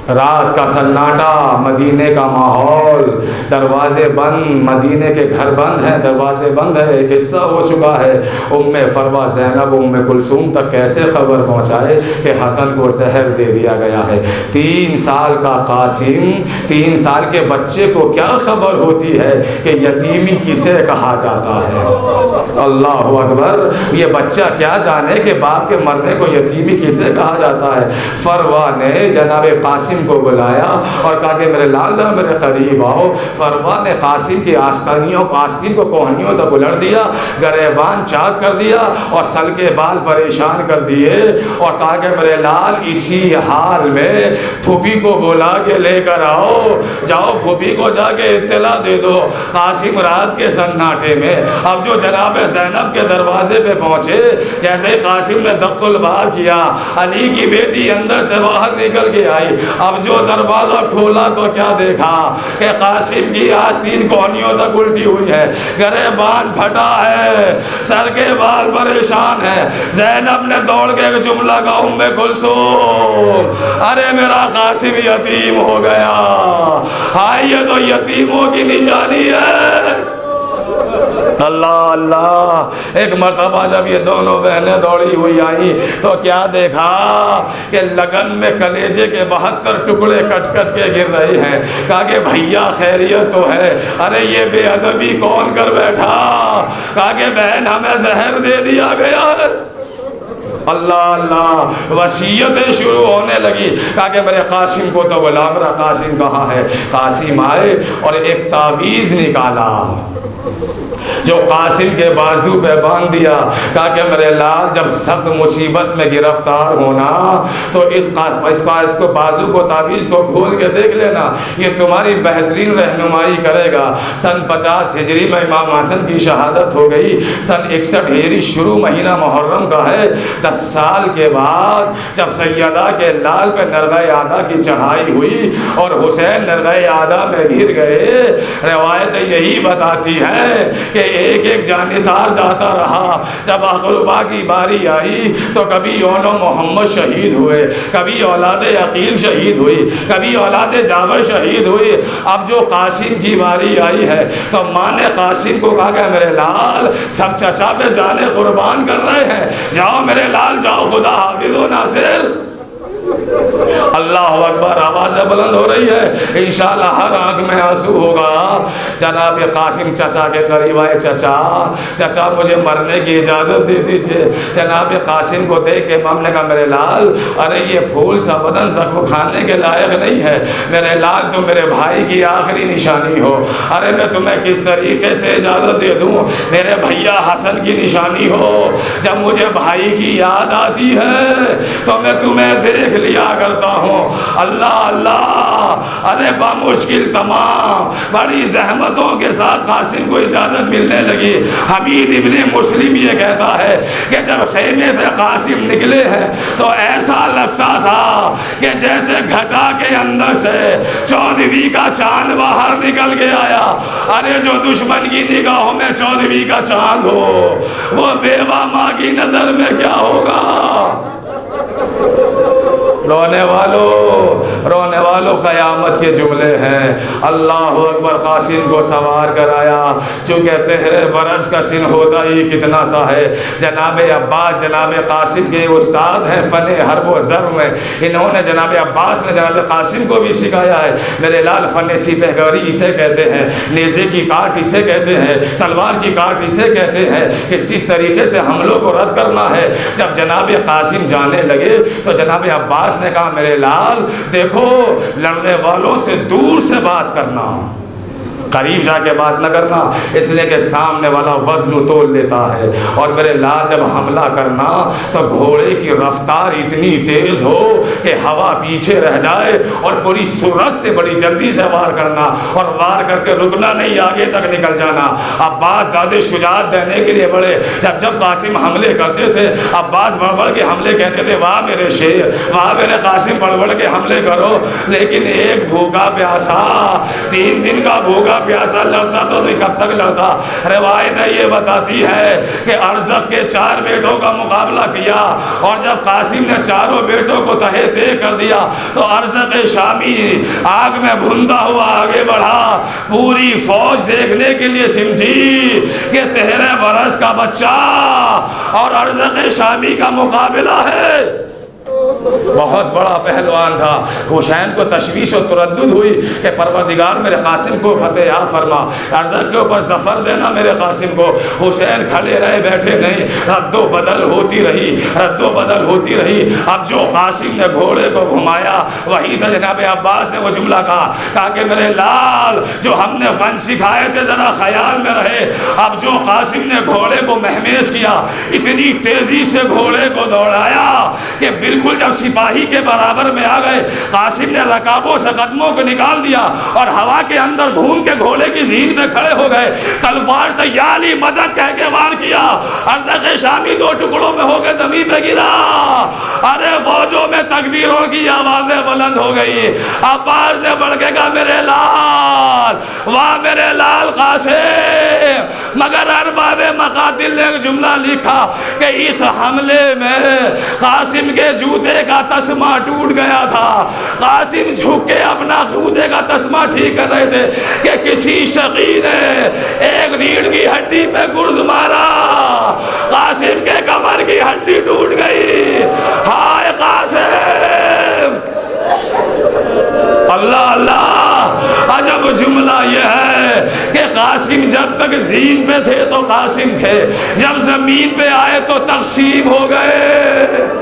रात का सन्नाटा, मदीने का माहौल, दरवाज़े बंद, मदीने के घर बंद हैं, दरवाज़े बंद है। एक हिस्सा हो चुका है। उम्मे फरवा ज़ैनब उम्मे कुलसूम तक कैसे खबर पहुँचाए कि हसन को जहर दे दिया गया है। 3 साल का कासिम, 3 साल के बच्चे को क्या खबर होती है कि यतीमी किसे कहा जाता है? अल्लाह अकबर। ये बच्चा क्या जाने कि बाप के मरने को यतीमी किसे कहा जाता है। फरवा ने जनाब कासिम को बुलाया और कहा कि मेरे लाल मेरे करीब आओ। फरवा ने कासिम की आस्तीन को कोहनियों तक उलट दिया, गरेबान चाक कर दिया और सल के बाल परेशान कर दिए और कहा कि मेरे लाल इसी हाल में फूफी को बुला के लेकर आओ, जाओ फूफी को जाके इत्तला दे दो। कासिम रात के सन्नाटे में अब जो जनाब ज़ैनब के दरवाजे पे पहुँचे, जैसे कासिम ने दख्तुल बार किया, अली की बेटी अंदर से बाहर निकल के आई। अब जो दरवाज़ा खोला तो क्या देखा कि कासिम की आस्तीन कोहनियों तक उल्टी हुई है, गरेबान फटा है, सर के बाल परेशान है। ज़ैनब ने दौड़ के एक जुमला का, उम्मे कुलसूम, अरे मेरा कासिम यतीम हो गया। हाँ, ये तो यतीमों की निशानी है। अल्लाह अल्लाह। एक मरतबा जब ये दोनों बहनें दौड़ी हुई आई तो क्या देखा कि लगन में कलेजे के 72 टुकड़े कट कट के गिर रहे हैं। कहा कि भैया खैरियत तो है? अरे ये बेअदबी कौन कर बैठा? कहा कि बहन हमें जहर दे दिया गया है। अल्लाह अल्लाह। वसीयतें शुरू होने लगी। कहा कि मेरे कासिम को तो बुला, मेरा कासिम कहाँ है? कासिम आए और एक तावीज़ निकाला। जो कासिम के बाजू पे बांध दिया, कहा कि मेरे लाल जब सख्त मुसीबत में गिरफ्तार होना तो इसको बाजू को ताबीज़ को खोल के देख लेना, ये तुम्हारी बेहतरीन रहनुमाई करेगा। सन 50 हिजरी में इमाम हसन की शहादत हो गई। सन 61 हिजरी शुरू महीना मुहर्रम का है। 10 साल के बाद जब सैयदा के लाल पे नरगाए आदा की चढ़ाई हुई और हुसैन नरगाए आदा में गिर गए, रवायत यही बताती है कि एक एक जानिसार जाता रहा। जब अक़रबा की बारी आई तो कभी औलो मोहम्मद शहीद हुए, कभी औलाद अकील शहीद हुई, कभी औलाद जाबर शहीद हुई। अब जो कासिम की बारी आई है तो माँ ने कासिम को कहा कि मेरे लाल सब चचा पे जाने कुर्बान कर रहे हैं, जाओ मेरे लाल जाओ, खुदा हाफिज़ व नासिर। अल्लाह अकबर, आवाज़ें बुलंद हो रही है। इंशाअल्लाह हर आँख में आंसू होगा। जनाब कासिम चचा के करीब आए, चचा मुझे मरने की इजाज़त दे दीजिए। जनाब कासिम को देख के इमाम ने कहा मेरे लाल, अरे ये फूल सा बदन सबको खाने के लायक नहीं है। मेरे लाल तुम मेरे भाई की आखिरी निशानी हो। अरे मैं तुम्हें किस तरीके से इजाज़त दे दूँ, मेरे भैया हसन की निशानी हो। जब मुझे भाई की याद आती है तो मैं तुम्हें देख लिया करता हूँ। अल्लाह अल्लाह, अरे बामुश्किल तमाम बड़ी जहमतों के साथ कासिम को इजाज़त मिलने लगी। हमीद इब्ने मुस्लिम ये कहता है कि जब खेमे से कासिम निकले हैं तो ऐसा लगता था कि जैसे घटा के अंदर से 14वीं का चांद बाहर निकल के आया। अरे जो दुश्मन की निगाहों में 14वीं का चांद हो, वो बेवा माँ की नज़र में क्या होगा। रोने वालों क़यामत के जुमले हैं। अल्लाह अकबर, कासिम को सवार कराया। चूँकि तेहरे बरस का सिन होता ही कितना सा है। जनाब अब्बास जनाब कासिम के उस्ताद हैं फ़न हर्ब व ज़र्ब में। इन्होंने जनाब अब्बास ने जनाब कासिम को भी सिखाया है। मेरे लाल फ़न सिपहगरी इसे कहते हैं, नेज़े की काट इसे कहते हैं, तलवार की काट इसे कहते हैं। किस तरीके से हमलों को रद्द करना है। जब जनाब कासिम जाने लगे तो जनाब अब्बास ने कहा मेरे लाल देखो, लड़ने वालों से दूर से बात करना, करीब जाके बात न करना, इसलिए कि सामने वाला वज़न तोल लेता है। और मेरे लाल जब हमला करना तो घोड़े की रफ्तार इतनी तेज़ हो कि हवा पीछे रह जाए और पूरी सूरत से बड़ी जल्दी से वार करना और वार करके रुकना नहीं, आगे तक निकल जाना। अब्बास दादे शुजात देने के लिए बड़े, जब कासिम हमले करते थे अब्बास बढ़ के हमले कहते थे, वाह मेरे शेर, वाह मेरे कासिम, बढ़ के हमले करो। लेकिन एक भूखा प्यासा 3 दिन का भूखा प्यासा लड़ता तो कब तक लड़ता। रिवायत ये बताती है कि अर्ज़क के 4 बेटों का मुकाबला किया और जब कासिम ने चारों बेटों को तहे तह कर दिया तो अर्ज़क शामी आग में भुनता हुआ आगे बढ़ा। पूरी फौज देखने के लिए सिमटी कि 13 बरस का बच्चा और अर्ज़क शामी का मुकाबला है। बहुत बड़ा पहलवान था। हुसैन को तशवीश और तरद्दुद हुई कि परवरदिगार मेरे कासिम को फतेह फरमा, अर्ज़क के ऊपर ज़फ़र देना मेरे कासिम को। हुसैन खड़े रहे, बैठे नहीं, रद्दो बदल होती रही, रद्दो बदल होती रही। अब जो कासिम ने घोड़े को घुमाया वहीं से जनाब अब्बास ने वो जुमला कहा कि मेरे लाल जो हमने फ़न सिखाए थे ज़रा ख्याल में रहे। अब जो कासिम ने घोड़े को महमेज किया, इतनी तेज़ी से घोड़े को दौड़ाया कि बिल्कुल जब सिपाही के बराबर में आ गए, कासिम ने रकाबों से कदमों को निकाल दिया और हवा के अंदर घूम के घोड़े की जीन पे खड़े हो गए। तलवार से या अली मदद कह के वार किया। अर्ज़क़ शामी 2 टुकड़ों में होकर ज़मीन पे गिरा। अरे फौजों में तकबीरों की आवाज़ें बुलंद हो गई। अब्बास ने बढ़ के कहा मेरे लाल, वाह मेरे लाल कासिम। मगर अरबाब मकातिल ने एक जुमला लिखा कि इस हमले में कासिम के जूते का तस्मा टूट गया था। कासिम झुक के अपना जूते का तस्मा ठीक कर रहे थे कि किसी शकी ने एक रीढ़ की हड्डी पे गुर्ज मारा। कासिम के कमर की हड्डी टूट गई। हाय कासिम, अल्लाह अल्लाह। अजब जुमला यह है कि कासिम जब तक जीन पे थे तो कासिम थे, जब जमीन पे आए तो तकसीम हो गए।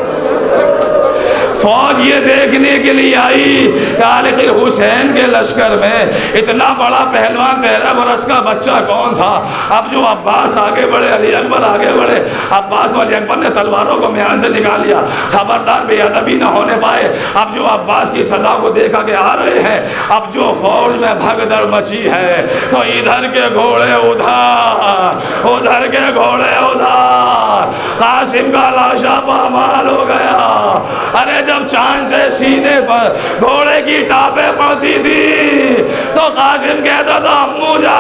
फौज ये देखने के लिए आई कि आखिर हुसैन के लश्कर में इतना बड़ा पहलवान 13 बरस का बच्चा कौन था। अब जो अब्बास आगे बढ़े, अली अकबर आगे बढ़े, अब्बास और अली अकबर ने तलवारों को म्यान से निकाल लिया, खबरदार बेअदबी न होने पाए। अब जो अब्बास की सदा को देखा के आ रहे हैं, अब जो फौज में भगदड़ मची है तो इधर के घोड़े उधर, उधर के घोड़े उधर, कासिम का लाशा पामाल हो गया। अरे जब चांद से सीने पर घोड़े की टापे पड़ती थी तो कासिम कहता था अम्मू जा